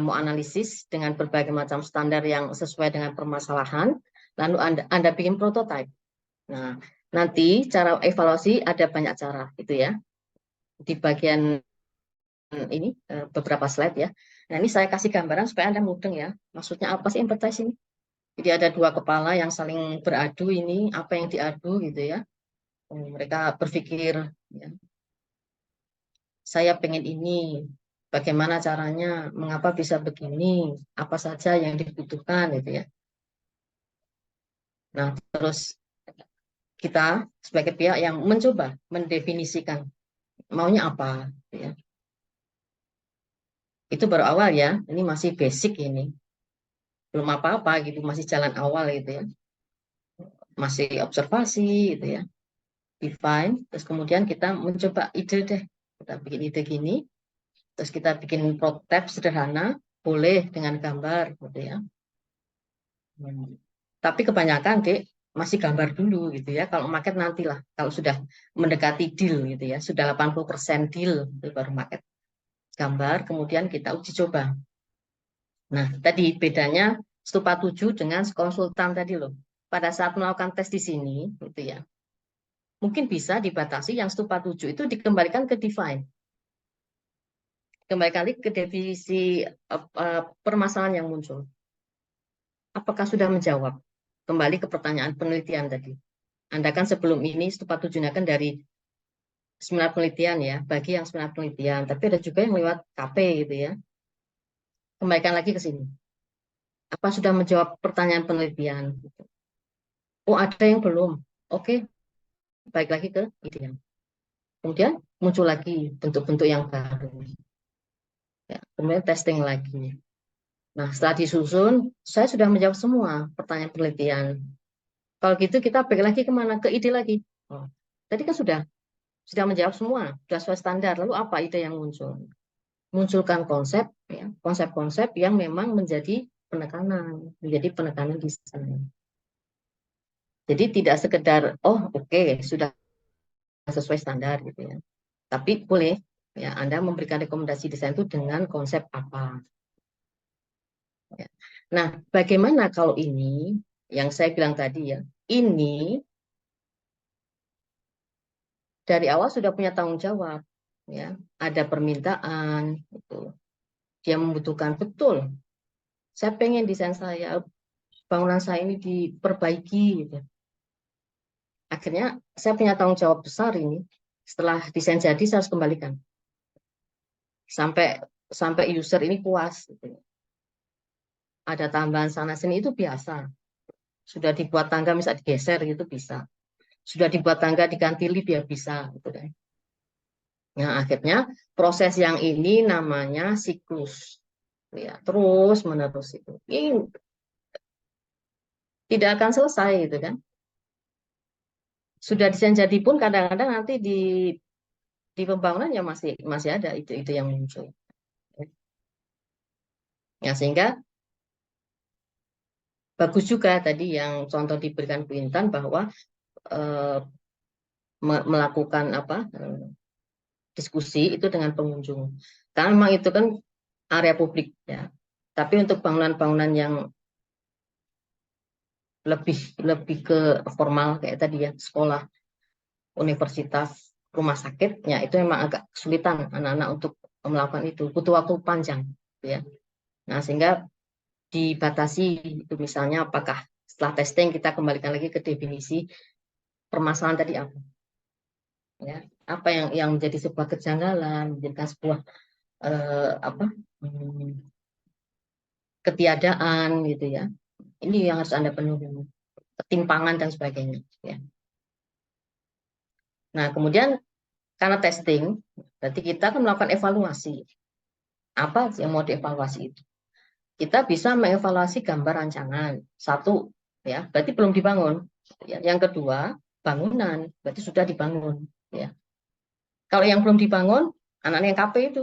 mau analisis dengan berbagai macam standar yang sesuai dengan permasalahan, lalu Anda bikin prototipe. Nah, nanti cara evaluasi ada banyak cara, gitu ya. Di bagian ini beberapa slide ya. Nah, ini saya kasih gambaran supaya Anda mudeng ya. Maksudnya apa sih empathize ini? Jadi ada dua kepala yang saling beradu ini, apa yang diadu gitu ya. Mereka berpikir, ya, saya pengen ini, bagaimana caranya, mengapa bisa begini, apa saja yang dibutuhkan gitu ya. Nah, terus kita sebagai pihak yang mencoba mendefinisikan maunya apa gitu ya. Itu baru awal ya, ini masih basic ini. Belum apa-apa gitu, masih jalan awal gitu ya. Masih observasi gitu ya. Define, terus kemudian kita mencoba ide deh. Kita bikin ide gini, terus kita bikin prototipe sederhana, boleh dengan gambar gitu ya. Tapi kebanyakan dek masih gambar dulu gitu ya. Kalau market nantilah, kalau sudah mendekati deal gitu ya, sudah 80% deal itu baru market gambar, kemudian kita uji coba. Nah, tadi bedanya Stupa 7 dengan konsultan tadi loh. Pada saat melakukan tes di sini gitu ya. Mungkin bisa dibatasi yang Stupa 7 itu dikembalikan ke define. Kembali kali ke definisi permasalahan yang muncul. Apakah sudah menjawab? Kembali ke pertanyaan penelitian tadi. Anda kan sebelum ini Stupa 7 kan dari seminar penelitian ya, bagi yang seminar penelitian, tapi ada juga yang lewat KP gitu ya. Kembalikan lagi ke sini. Apa sudah menjawab pertanyaan penelitian? Oh, ada yang belum. Oke, baik lagi ke ide. Kemudian muncul lagi bentuk-bentuk yang baru. Ya, kemudian testing lagi. Nah, setelah disusun, saya sudah menjawab semua pertanyaan penelitian. Kalau gitu kita balik lagi kemana? Ke ide lagi. Oh, tadi kan sudah menjawab semua, sudah sesuai standar. Lalu apa ide yang muncul? munculkan konsep, ya, konsep-konsep yang memang menjadi penekanan desain. Jadi tidak sekedar oh oke, sudah sesuai standar gitu ya. Tapi boleh ya Anda memberikan rekomendasi desain itu dengan konsep apa. Ya. Nah, bagaimana kalau ini yang saya bilang tadi ya, ini dari awal sudah punya tanggung jawab, ya, ada permintaan, gitu. Dia membutuhkan betul. Saya pengen desain saya, bangunan saya ini diperbaiki, gitu. Akhirnya saya punya tanggung jawab besar ini. Setelah desain jadi, saya harus kembalikan sampai user ini puas. Gitu. Ada tambahan sana sini itu biasa. Sudah dibuat tangga misalnya digeser gitu bisa. Sudah dibuat tangga diganti lift ya bisa. Gitu kan. Nah, akhirnya proses yang ini namanya siklus. Ya, terus menerus itu. Ini tidak akan selesai gitu kan. Sudah desain jadi pun kadang-kadang nanti di pembangunan ya masih ada itu yang muncul. Ya, sehingga bagus juga tadi yang contoh diberikan Bu Intan bahwa eh, melakukan apa diskusi itu dengan pengunjung. Karena memang itu kan area publik ya. Tapi untuk bangunan-bangunan yang lebih lebih ke formal kayak tadi ya, sekolah, universitas, rumah sakit, ya itu memang agak kesulitan anak-anak untuk melakukan itu, butuh waktu panjang ya. Nah, sehingga dibatasi itu misalnya apakah setelah testing kita kembalikan lagi ke definisi permasalahan tadi apa ya, apa yang menjadi sebuah kejanggalan, menjadikan sebuah apa ketiadaan gitu ya. Ini yang harus Anda penuhi, ketimpangan dan sebagainya ya. Nah, kemudian karena testing, berarti kita akan melakukan evaluasi. Apa yang mau dievaluasi itu? Kita bisa mengevaluasi gambar rancangan. Satu, ya, berarti belum dibangun. Ya. Yang kedua, bangunan, berarti sudah dibangun. Ya. Kalau yang belum dibangun, anak-anak yang KP itu,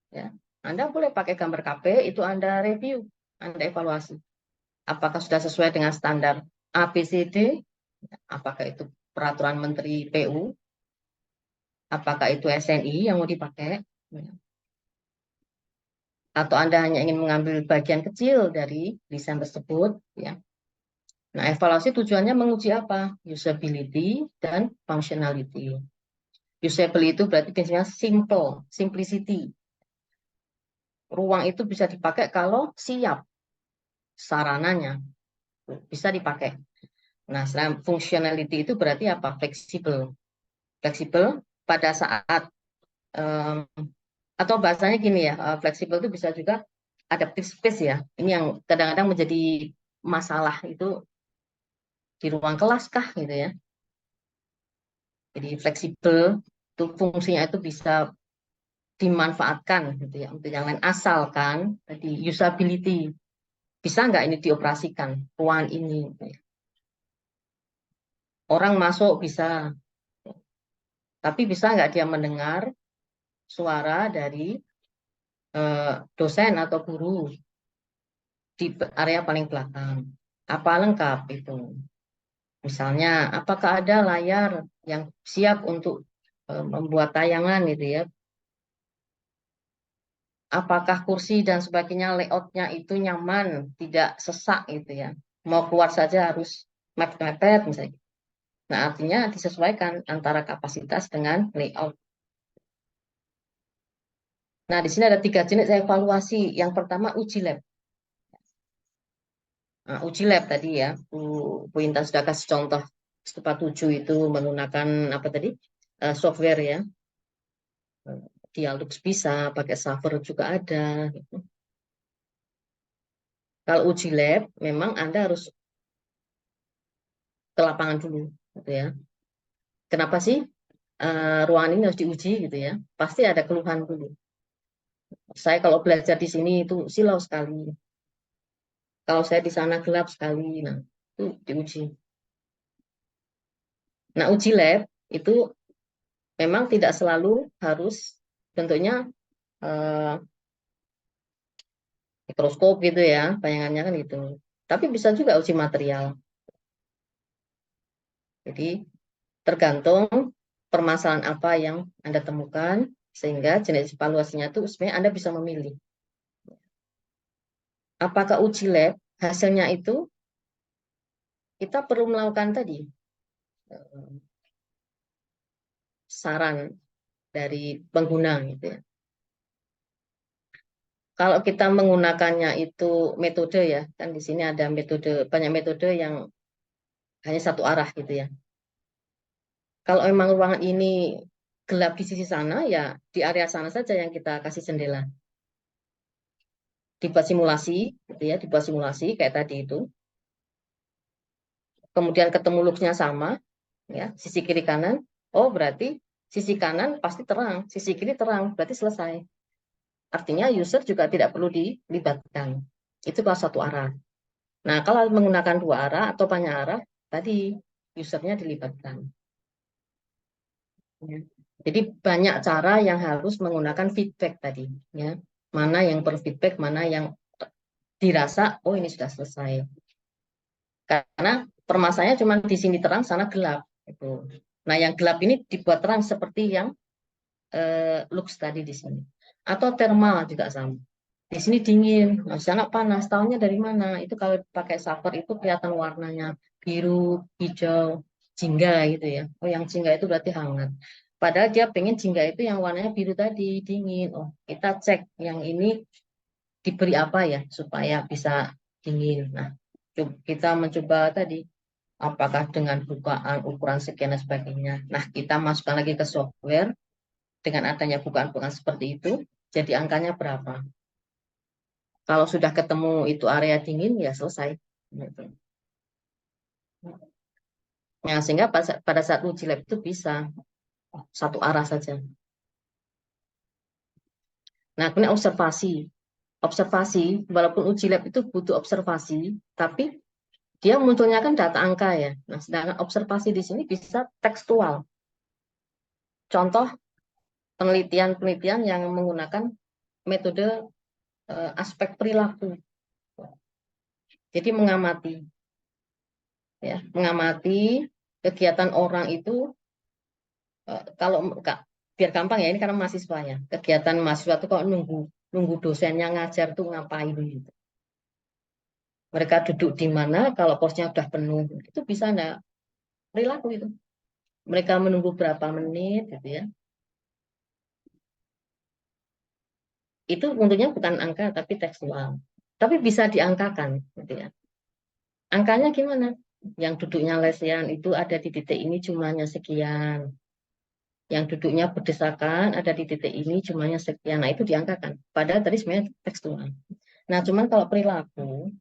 ya, Anda boleh pakai gambar KP, itu Anda review, Anda evaluasi. Apakah sudah sesuai dengan standar ABCD? Apakah itu peraturan Menteri PU? Apakah itu SNI yang mau dipakai? Atau Anda hanya ingin mengambil bagian kecil dari desain tersebut, ya. Nah, evaluasi tujuannya menguji apa? Usability dan functionality. Usability itu berarti biasanya simple, simplicity. Ruang itu bisa dipakai kalau siap sarananya, bisa dipakai. Nah, selain functionality itu berarti apa? Fleksibel. Fleksibel pada saat atau bahasanya gini ya, fleksibel itu bisa juga adaptive space ya. Ini yang kadang-kadang menjadi masalah itu di ruang kelas kah gitu ya. Jadi fleksibel itu fungsinya itu bisa dimanfaatkan gitu ya untuk yang lain asalkan tadi usability bisa nggak ini dioperasikan ruangan ini gitu ya. Orang masuk bisa, tapi bisa nggak dia mendengar suara dari dosen atau guru di area paling belakang. Apa lengkap itu? Misalnya, apakah ada layar yang siap untuk membuat tayangan gitu ya? Apakah kursi dan sebagainya layoutnya itu nyaman, tidak sesak gitu ya? Mau keluar saja harus mepet-mepet misalnya. Nah, artinya disesuaikan antara kapasitas dengan layout. Nah, di sini ada 3 jenis evaluasi. Yang pertama uji lab. Nah, uji lab tadi ya, Bu Intan sudah kasih contoh Stupa 7 itu menggunakan apa tadi? Software ya. Dialog bisa, pakai server juga ada. Gitu. Kalau uji lab, memang Anda harus ke lapangan dulu, gitu ya. Kenapa sih ruangan ini harus diuji gitu ya? Pasti ada keluhan dulu. Saya kalau belajar di sini itu silau sekali. Kalau saya di sana gelap sekali, nah itu diuji. Nah uji lab itu memang tidak selalu harus bentuknya mikroskop gitu ya, bayangannya kan gitu. Tapi bisa juga uji material. Jadi tergantung permasalahan apa yang Anda temukan, sehingga jenis evaluasinya itu sebenarnya Anda bisa memilih. Apakah uji lab, hasilnya itu kita perlu melakukan tadi saran dari pengguna gitu ya. Kalau kita menggunakannya itu metode ya, kan di sini ada metode, banyak metode yang hanya satu arah gitu ya. Kalau memang ruangan ini gelap di sisi sana, ya di area sana saja yang kita kasih jendela. Dibuat simulasi, gitu ya, dibuat simulasi kayak tadi itu. Kemudian ketemu look-nya sama, ya, sisi kiri kanan. Oh, berarti sisi kanan pasti terang, sisi kiri terang, berarti selesai. Artinya user juga tidak perlu dilibatkan. Itu kalau satu arah. Nah, kalau menggunakan dua arah atau banyak arah, tadi usernya dilibatkan. Ya. Jadi banyak cara yang harus menggunakan feedback tadi. Ya. Mana yang perlu feedback, mana yang dirasa, oh ini sudah selesai. Karena permasalahannya cuma di sini terang, sana gelap. Itu. Nah, yang gelap ini dibuat terang seperti yang lux tadi di sini. Atau thermal juga sama. Di sini dingin, nah, di sana panas. Tahunya dari mana? Itu kalau pakai saver itu kelihatan warnanya biru, hijau, jingga gitu ya. Oh, yang jingga itu berarti hangat. Padahal dia pengen jingga itu yang warnanya biru tadi, dingin. Oh, kita cek yang ini diberi apa ya supaya bisa dingin. Nah, kita mencoba tadi apakah dengan bukaan ukuran sekian dan sebagainya. Nah, kita masukkan lagi ke software dengan adanya bukaan-bukaan seperti itu, jadi angkanya berapa? Kalau sudah ketemu itu area dingin, ya selesai. Gitu. Nah, sehingga pada saat uji lab itu bisa satu arah saja. Nah, kemudian observasi. Observasi, walaupun uji lab itu butuh observasi, tapi dia munculnya kan data angka ya. Nah, sedangkan observasi di sini bisa tekstual. Contoh penelitian-penelitian yang menggunakan metode aspek perilaku. Jadi mengamati, ya, mengamati kegiatan orang itu kalau biar gampang ya ini karena mahasiswa ya. Kegiatan mahasiswa itu kalau nunggu nunggu dosennya ngajar tuh ngapain gitu. Mereka duduk di mana kalau posnya udah penuh itu bisa enggak perilaku itu. Mereka menunggu berapa menit gitu ya. Itu tentunya bukan angka tapi tekstual. Tapi bisa diangkakan gitu ya. Angkanya gimana? Yang duduknya lesehan itu ada di titik ini cumanya sekian. Yang duduknya berdesakan ada di titik ini cumanya sekian. Nah, itu diangkakan. Padahal tadi sebenarnya tekstual. Nah, cuman kalau perilaku,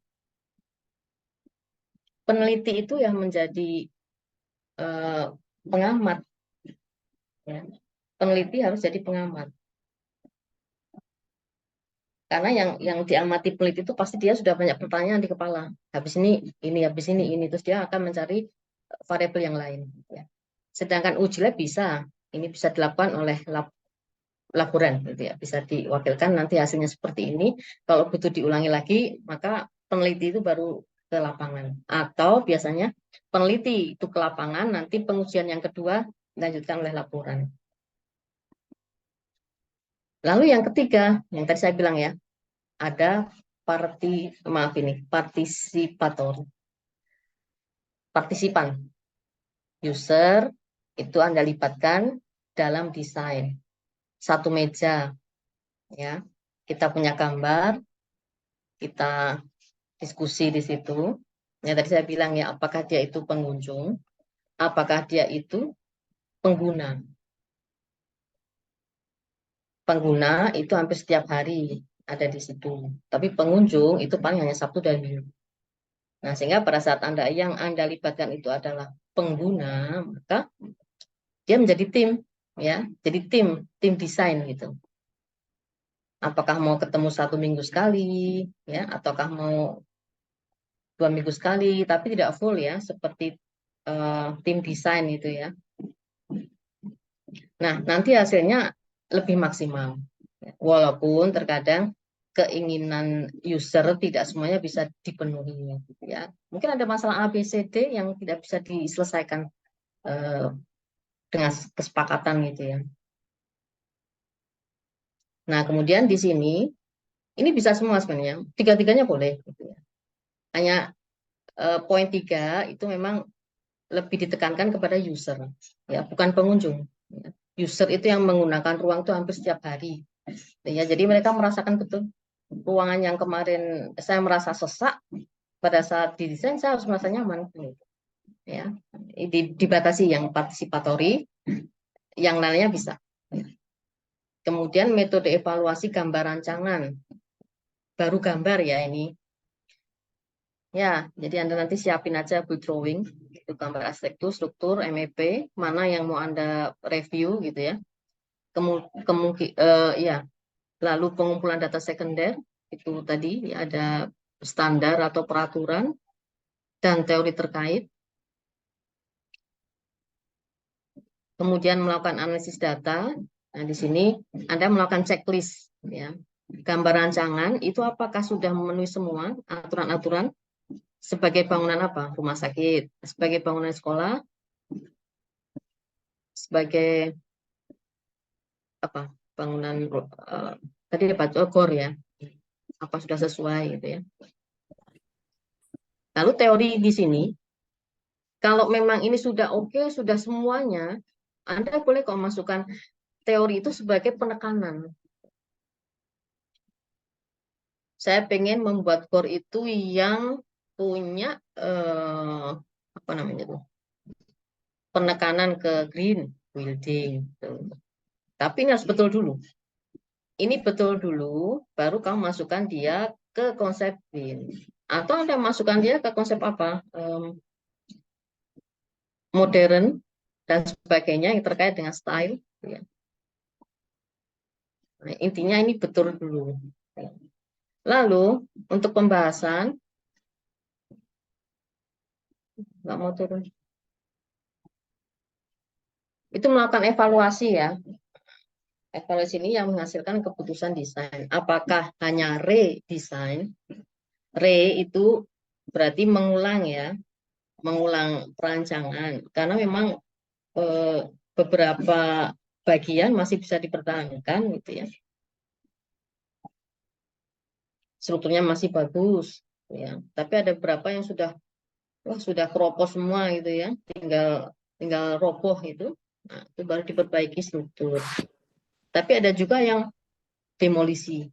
peneliti itu yang menjadi eh, pengamat. Ya. Peneliti harus jadi pengamat. Karena yang diamati peneliti itu pasti dia sudah banyak pertanyaan di kepala. Habis ini, habis ini. Terus dia akan mencari variabel yang lain. Ya. Sedangkan uji lab bisa. Ini bisa dilakukan oleh laboran. Gitu ya. Bisa diwakilkan nanti hasilnya seperti ini. Kalau butuh diulangi lagi, maka peneliti itu baru ke lapangan. Atau biasanya peneliti itu ke lapangan, nanti pengujian yang kedua dilanjutkan oleh laboran. Lalu yang ketiga, yang tadi saya bilang ya, ada partisipator, partisipan, user itu Anda libatkan dalam desain. Satu meja, ya, kita punya gambar, kita diskusi di situ. Ya tadi saya bilang ya, apakah dia itu pengunjung, apakah dia itu pengguna. Pengguna itu hampir setiap hari ada di situ. Tapi pengunjung itu paling hanya Sabtu dan Minggu. Nah, sehingga pada saat yang Anda libatkan itu adalah pengguna, maka dia menjadi tim, ya, jadi tim desain gitu. Apakah mau ketemu 1 minggu sekali, ya, ataukah mau 2 minggu sekali, tapi tidak full ya, seperti tim desain itu ya. Nah, nanti hasilnya lebih maksimal, walaupun terkadang keinginan user tidak semuanya bisa dipenuhi gitu ya. Mungkin ada masalah A, B, C, D yang tidak bisa diselesaikan dengan kesepakatan gitu ya. Nah, kemudian di sini ini bisa semua sebenarnya, tiga-tiganya boleh gitu ya. Hanya poin 3 itu memang lebih ditekankan kepada user ya, bukan pengunjung. User itu yang menggunakan ruang itu hampir setiap hari. Ya, jadi mereka merasakan betul ruangan yang kemarin saya merasa sesak, pada saat didesain saya harus merasa nyaman gitu. Ya, dibatasi yang partisipatori, yang lainnya bisa. Kemudian metode evaluasi gambar rancangan, baru gambar ya ini. Ya, jadi Anda nanti siapin aja build drawing, itu gambar arsitektur, struktur, MEP, mana yang mau Anda review gitu ya. Ya, lalu pengumpulan data sekunder, itu tadi ya, ada standar atau peraturan dan teori terkait. Kemudian melakukan analisis data. Nah, di sini Anda melakukan checklist ya. Gambar rancangan itu apakah sudah memenuhi semua aturan-aturan sebagai bangunan apa? Rumah sakit, sebagai bangunan sekolah, sebagai apa? Bangunan tadi apa? Gor ya. Apa sudah sesuai gitu ya. Lalu teori di sini, kalau memang ini sudah oke, sudah semuanya, Anda boleh kok masukkan teori itu sebagai penekanan. Saya pengen membuat core itu yang punya apa namanya tuh, penekanan ke green building. Tuh. Tapi ini harus betul dulu. Ini betul dulu, baru kamu masukkan dia ke konsep green. Atau Anda masukkan dia ke konsep apa? Modern dan sebagainya yang terkait dengan style. Ya. Nah, intinya ini betul dulu. Lalu untuk pembahasan, nggak mau turun. Itu melakukan evaluasi ya. Evaluasi ini yang menghasilkan keputusan desain. Apakah hanya redesign? Re itu berarti mengulang ya, mengulang perancangan. Karena memang beberapa bagian masih bisa dipertahankan gitu ya. Strukturnya masih bagus ya. Tapi ada beberapa yang sudah keropos semua gitu ya. Tinggal roboh itu. Nah, itu baru diperbaiki struktur. Tapi ada juga yang demolisi.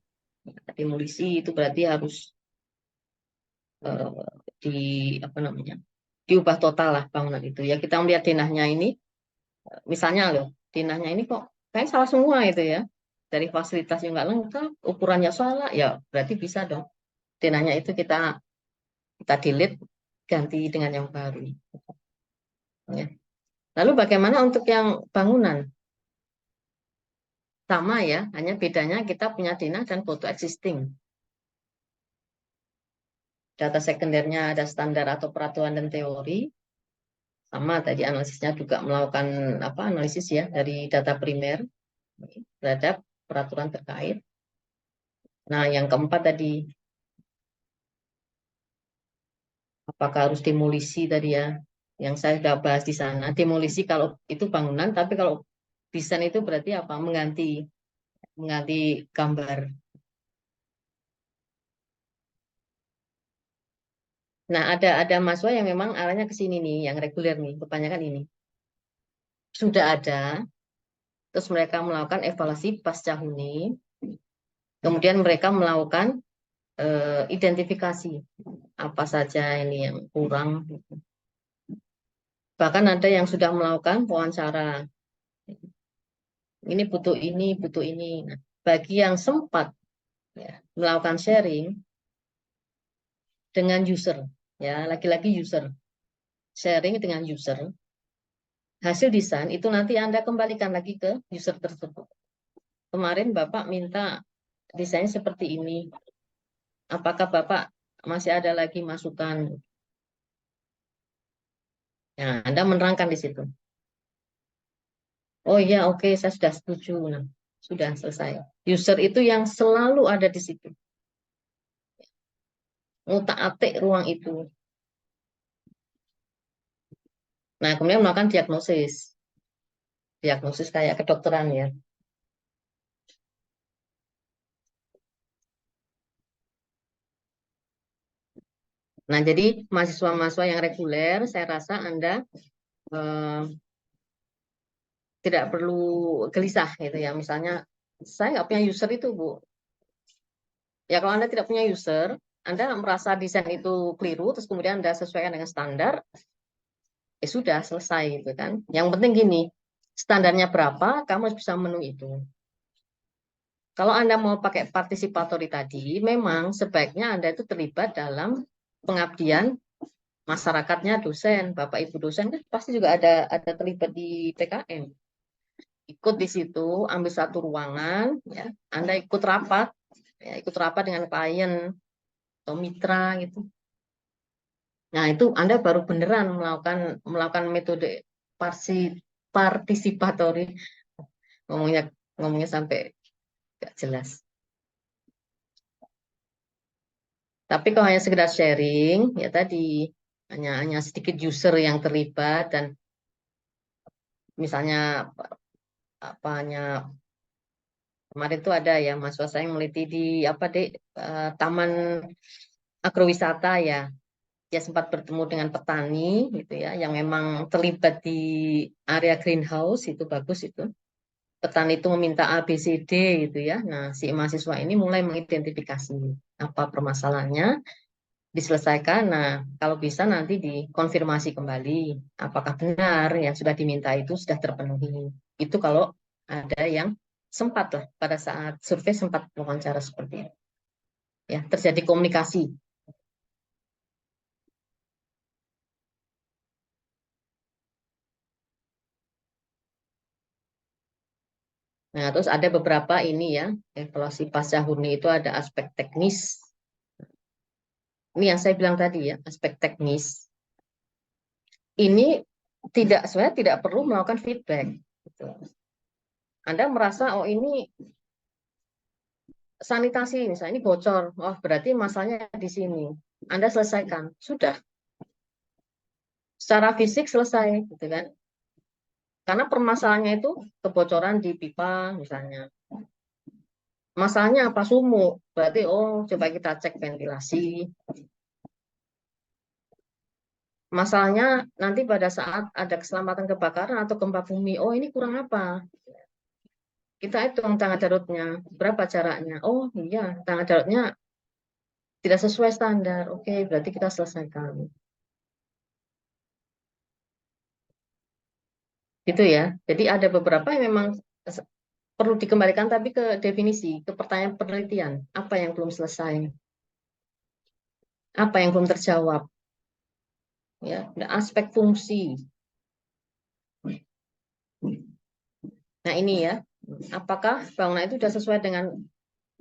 Demolisi itu berarti harus di apa namanya, diubah total lah bangunan itu ya. Kita melihat denahnya ini, misalnya loh, denahnya ini kok kayak salah semua itu ya, dari fasilitasnya nggak lengkap, ukurannya salah ya, berarti bisa dong denahnya itu kita delete, ganti dengan yang baru ya. Lalu bagaimana untuk yang bangunan? Sama ya, hanya bedanya kita punya denah dan foto existing. Data sekundernya ada standar atau peraturan dan teori. Sama tadi analisisnya juga melakukan analisis ya dari data primer terhadap peraturan terkait. Nah, yang keempat tadi, apakah harus demolisi tadi ya, yang saya sudah bahas di sana. Demolisi kalau itu bangunan, tapi kalau desain itu berarti apa? Mengganti gambar. Nah, ada mahasiswa yang memang arahnya ke sini nih, yang reguler nih, kebanyakan ini. Sudah ada, terus mereka melakukan evaluasi pasca huni, kemudian mereka melakukan identifikasi apa saja ini yang kurang. Bahkan ada yang sudah melakukan wawancara. Ini butuh ini, butuh ini. Nah, bagi yang sempat ya, melakukan sharing dengan user, ya lagi-lagi user, sharing dengan user, hasil desain itu nanti Anda kembalikan lagi ke user tersebut. Kemarin Bapak minta desain seperti ini. Apakah Bapak masih ada lagi masukan? Nah, Anda menerangkan di situ. Oh iya, oke, saya sudah setuju. Nah, sudah selesai. User itu yang selalu ada di situ. ngutak-atik ruang itu. Nah, kemudian melakukan diagnosis kayak kedokteran ya. Nah, jadi mahasiswa-mahasiswa yang reguler, saya rasa Anda eh, tidak perlu gelisah gitu ya. Misalnya, saya nggak punya user itu, Bu. Ya, kalau Anda tidak punya user, Anda merasa desain itu keliru, terus kemudian Anda sesuaikan dengan standar, ya sudah selesai gitu kan. Yang penting gini, standarnya berapa, kamu harus bisa memenuhi itu. Kalau Anda mau pakai participatory tadi, memang sebaiknya Anda itu terlibat dalam pengabdian masyarakatnya dosen, Bapak Ibu dosen kan pasti juga ada terlibat di PKM. Ikut di situ, ambil satu ruangan, ya, Anda ikut rapat, ya, ikut rapat dengan klien atau mitra gitu. Nah, itu Anda baru beneran melakukan metode partisipatory. Ngomongnya ngomongnya sampai nggak jelas. Tapi kalau hanya sekedar sharing, ya tadi hanya sedikit user yang terlibat dan misalnya apanya kemarin itu ada ya mahasiswa saya yang meliti di apa deh taman agrowisata ya. Dia sempat bertemu dengan petani gitu ya yang memang terlibat di area greenhouse itu bagus itu. Petani itu meminta A, B, C, D gitu ya. Nah, si mahasiswa ini mulai mengidentifikasi apa permasalahannya, diselesaikan. Nah, kalau bisa nanti dikonfirmasi kembali apakah benar yang sudah diminta itu sudah terpenuhi. Itu kalau ada yang sempat lah pada saat survei sempat wawancara seperti itu. Ya, terjadi komunikasi. Nah, terus ada beberapa ini ya, evaluasi pasca huni itu ada aspek teknis. Ini yang saya bilang tadi ya, aspek teknis. Ini sebenarnya tidak perlu melakukan feedback. Gitu. Anda merasa, oh ini sanitasi, misalnya ini bocor, oh berarti masalahnya di sini. Anda selesaikan, sudah. Secara fisik selesai, gitu kan. Karena permasalahannya itu kebocoran di pipa, misalnya. Masalahnya apa? Sumuk. Berarti, oh coba kita cek ventilasi. Masalahnya nanti pada saat ada keselamatan kebakaran atau gempa bumi, oh ini kurang apa? Kita hitung tangga daruratnya, berapa jaraknya? Oh iya, tangga daruratnya tidak sesuai standar. Oke, berarti kita selesaikan. Gitu ya. Jadi ada beberapa yang memang perlu dikembalikan tapi ke definisi, ke pertanyaan penelitian. Apa yang belum selesai? Apa yang belum terjawab? Ya, ada aspek fungsi. Nah, ini ya. Apakah bangunan itu sudah sesuai dengan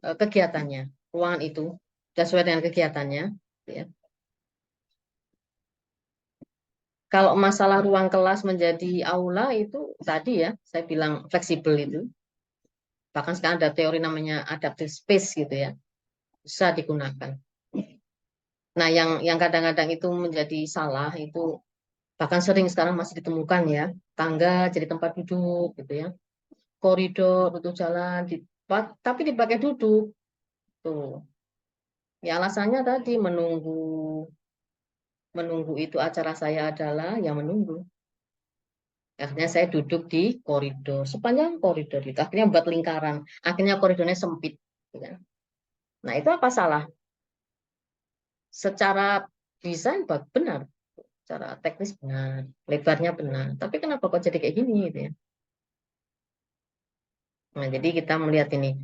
kegiatannya? Ruangan itu sudah sesuai dengan kegiatannya, ya. Kalau masalah ruang kelas menjadi aula itu tadi ya, saya bilang fleksibel itu. Bahkan sekarang ada teori namanya adaptive space gitu ya, bisa digunakan. Nah, yang kadang-kadang itu menjadi salah itu bahkan sering sekarang masih ditemukan ya, tangga jadi tempat duduk gitu ya, koridor untuk jalan, tapi dipakai duduk tuh. Ya alasannya tadi menunggu itu acara saya adalah yang menunggu. Akhirnya saya duduk di koridor, sepanjang koridor itu. Akhirnya buat lingkaran, akhirnya koridornya sempit. Gitu kan. Nah itu apa salah? Secara desain benar, secara teknis benar, lebarnya benar. Tapi kenapa kok jadi kayak gini gitu ya? Nah jadi kita melihat ini,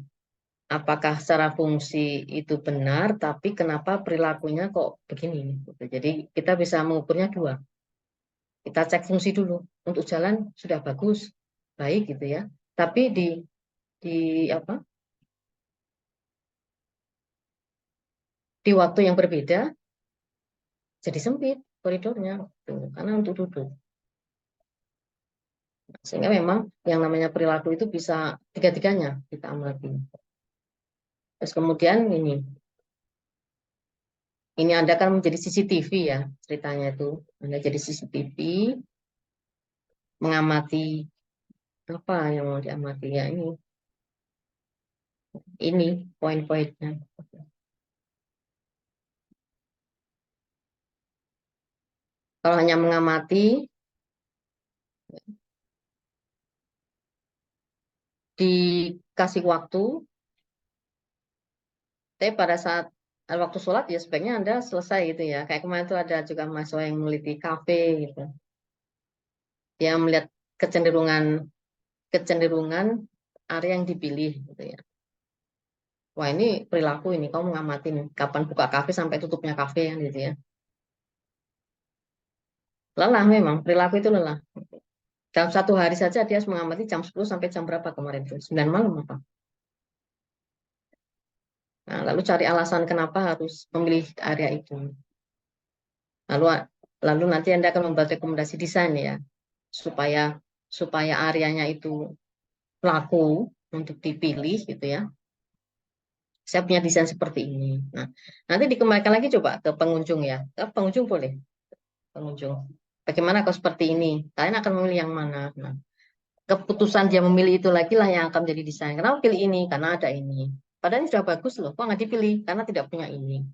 apakah secara fungsi itu benar, tapi kenapa perilakunya kok begini? Gitu. Jadi kita bisa mengukurnya dua. Kita cek fungsi dulu. Untuk jalan sudah bagus, baik gitu ya. Tapi di apa? Di waktu yang berbeda jadi sempit koridornya tuh, karena untuk duduk. Sehingga memang yang namanya perilaku itu bisa tiga-tiganya kita amati. Terus kemudian ini ini Anda kan menjadi CCTV ya, ceritanya itu. Anda jadi CCTV, mengamati apa yang mau diamati ya ini poin-poinnya. Kalau hanya mengamati, dikasih waktu, tapi pada saat waktu sholat ya sebaiknya Anda selesai gitu ya. Kayak kemarin itu ada juga mahasiswa yang meneliti kafe gitu. Dia melihat kecenderungan kecenderungan area yang dipilih gitu ya. Wah ini perilaku ini, kamu ngamatin kapan buka kafe sampai tutupnya kafe kan gitu ya. Lelah memang, perilaku itu lelah. Dalam satu hari saja dia harus mengamati jam 10 sampai jam berapa kemarin itu? 9 malam apa? Nah, lalu cari alasan kenapa harus memilih area itu. Lalu lalu nanti Anda akan membuat rekomendasi desain ya, supaya supaya areanya itu laku untuk dipilih gitu ya. Saya punya desain seperti ini. Nah, nanti dikembalikan lagi coba ke pengunjung ya. Ke pengunjung boleh, pengunjung. Bagaimana kalau seperti ini? Kalian akan memilih yang mana? Nah, keputusan dia memilih itu lagi lah yang akan menjadi desain. Kenapa pilih ini? Karena ada ini. Padahal ini sudah bagus loh, kok nggak dipilih? Karena tidak punya ini.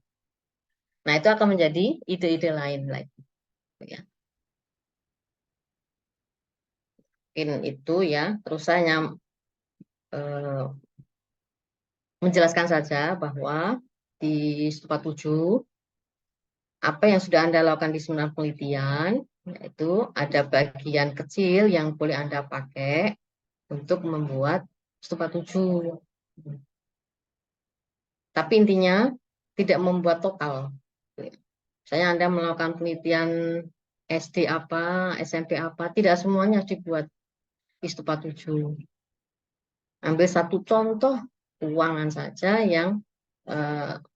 Nah, itu akan menjadi ide-ide lain lagi. Ya. Mungkin itu ya. Terus saya eh, menjelaskan saja bahwa di Stupa 7, apa yang sudah Anda lakukan di seminar penelitian, yaitu ada bagian kecil yang boleh Anda pakai untuk membuat Stupa 7. Tapi intinya tidak membuat total. Misalnya Anda melakukan penelitian SD apa, SMP apa, tidak semuanya dibuat di Stupa 7. Ambil satu contoh keuangan saja yang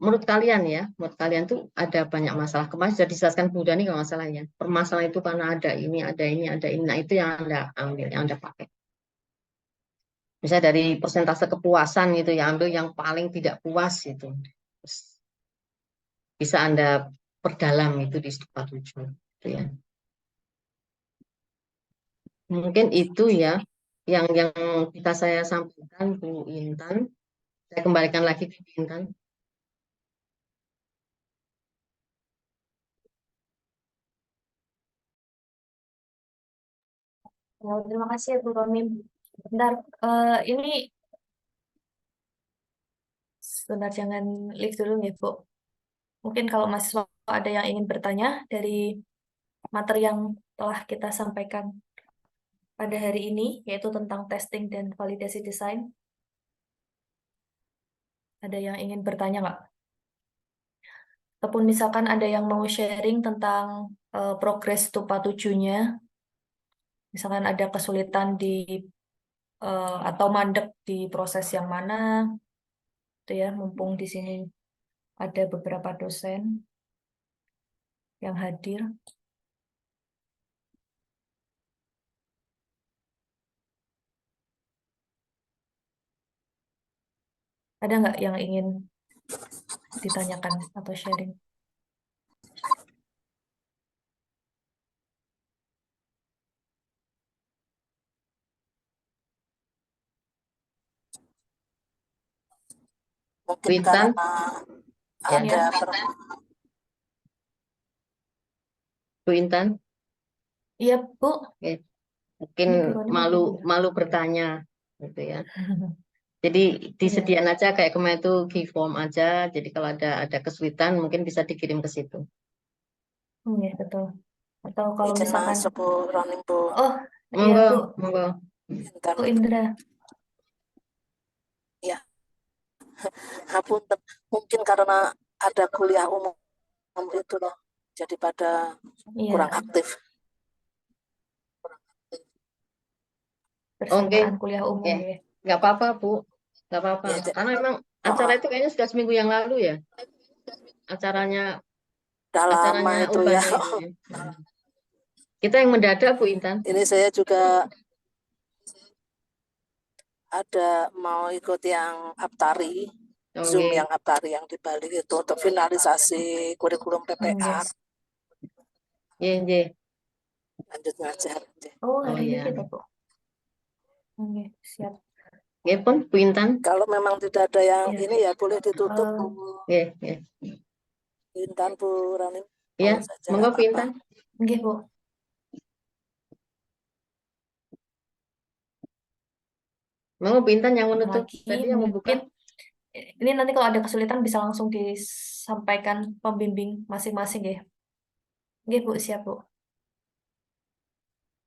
menurut kalian ya, menurut kalian tuh ada banyak masalah. Kemarin sudah dijelaskan Bu Dani kalau masalahnya. Permasalahan itu karena ada ini, ada ini, ada ini. Nah itu yang Anda ambil, yang Anda pakai. Misalnya dari persentase kepuasan itu ya, ambil yang paling tidak puas itu. Terus bisa Anda perdalam itu di Stupa 7. Gitu ya. Mungkin itu ya yang kita saya sampaikan Bu Intan. Saya kembalikan lagi ke Bu Intan. Terima kasih ya Bu Romim. Bentar, ini sebentar jangan lift dulu ya Bu. Mungkin kalau mahasiswa ada yang ingin bertanya dari materi yang telah kita sampaikan pada hari ini, yaitu tentang testing dan validasi desain. Ada yang ingin bertanya nggak? Ataupun misalkan ada yang mau sharing tentang progres Stupa 7-nya, misalkan ada kesulitan di atau mandek di proses yang mana, itu ya, mumpung di sini ada beberapa dosen yang hadir. Ada nggak yang ingin ditanyakan atau sharing? Bu Mungkin Intan, karena ya. ada Bu Intan, Iya, Bu. oke. Mungkin Ini Bu Roni mau malu bilang. malu bertanya gitu ya. Jadi Iya, disediakan aja kayak kemarin itu key form aja. Jadi kalau ada kesulitan mungkin bisa dikirim ke situ. iya betul. Atau kalau izin misalkan, masuk Bu Ronim Bu oh iya Monggo, Bu, monggo. Intan. Bu Indra. Ya, hapunten. Mungkin karena ada kuliah umum itu loh, jadi pada kurang Iya, aktif. Oke, bersamaan kuliah oke. umum ya. Nggak apa-apa, Bu. Nggak apa-apa. Ya, Karena memang oh, acara oh. itu kayaknya sudah seminggu yang lalu ya. Acaranya Udah lama acaranya itu ya. Urbana itu ya. Kita yang mendadak, Bu Intan. Ini saya juga ada mau ikut yang Aptari. Zoom Oke. yang Abkari yang di Bali itu untuk finalisasi kurikulum PPA. Yes. Ye. Lanjut ngajar. Oh, Oh hari ini ya. kita, Bu. Oke, siap. Ye pun Bu Intan. Kalau memang tidak ada yang Iya. ini ya boleh ditutup Bu Ye. Intan, Bu Rani. Ya, Mau saja, monggo nggak Bu apa-apa. Intan. Oke, Bu. Monggo Bu Intan yang menutup Lagi tadi yang membuka. mungkin ini nanti kalau ada kesulitan bisa langsung disampaikan pembimbing masing-masing ya. Oke, Bu, siap, Bu.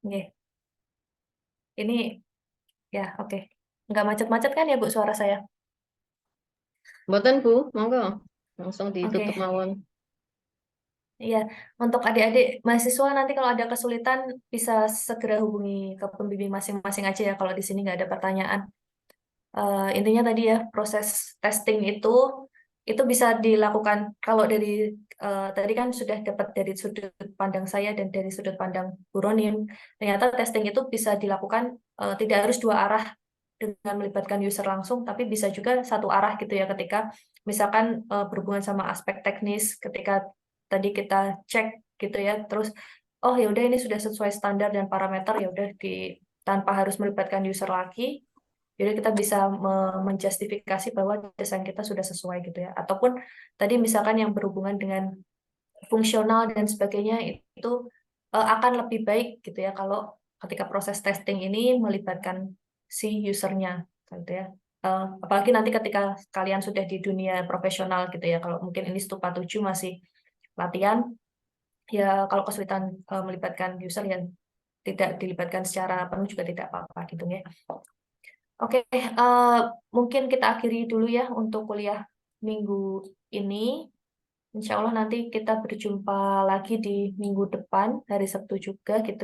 Oke. Ini ya, oke. Nggak macet-macet kan ya, Bu, suara saya? Mboten Bu, monggo. Langsung ditutup Oke. mawon. Iya, untuk adik-adik mahasiswa nanti kalau ada kesulitan bisa segera hubungi ke pembimbing masing-masing aja ya kalau di sini nggak ada pertanyaan. Intinya tadi ya proses testing itu bisa dilakukan kalau dari tadi kan sudah dapat dari sudut pandang saya dan dari sudut pandang Bu Ronin. Ternyata testing itu bisa dilakukan tidak harus dua arah dengan melibatkan user langsung, tapi bisa juga satu arah gitu ya ketika misalkan berhubungan sama aspek teknis ketika tadi kita cek gitu ya, terus oh ya udah ini sudah sesuai standar dan parameter ya udah tanpa harus melibatkan user lagi. Jadi kita bisa menjustifikasi bahwa desain kita sudah sesuai gitu ya. Ataupun tadi misalkan yang berhubungan dengan fungsional dan sebagainya itu akan lebih baik gitu ya kalau ketika proses testing ini melibatkan si usernya gitu ya. Apalagi nanti ketika kalian sudah di dunia profesional gitu ya. Kalau mungkin ini Stupa 7 masih latihan, ya kalau kesulitan melibatkan user yang tidak dilibatkan secara penuh juga tidak apa-apa gitu ya. Oke, mungkin kita akhiri dulu ya untuk kuliah minggu ini. Insya Allah nanti kita berjumpa lagi di minggu depan, hari Sabtu juga gitu.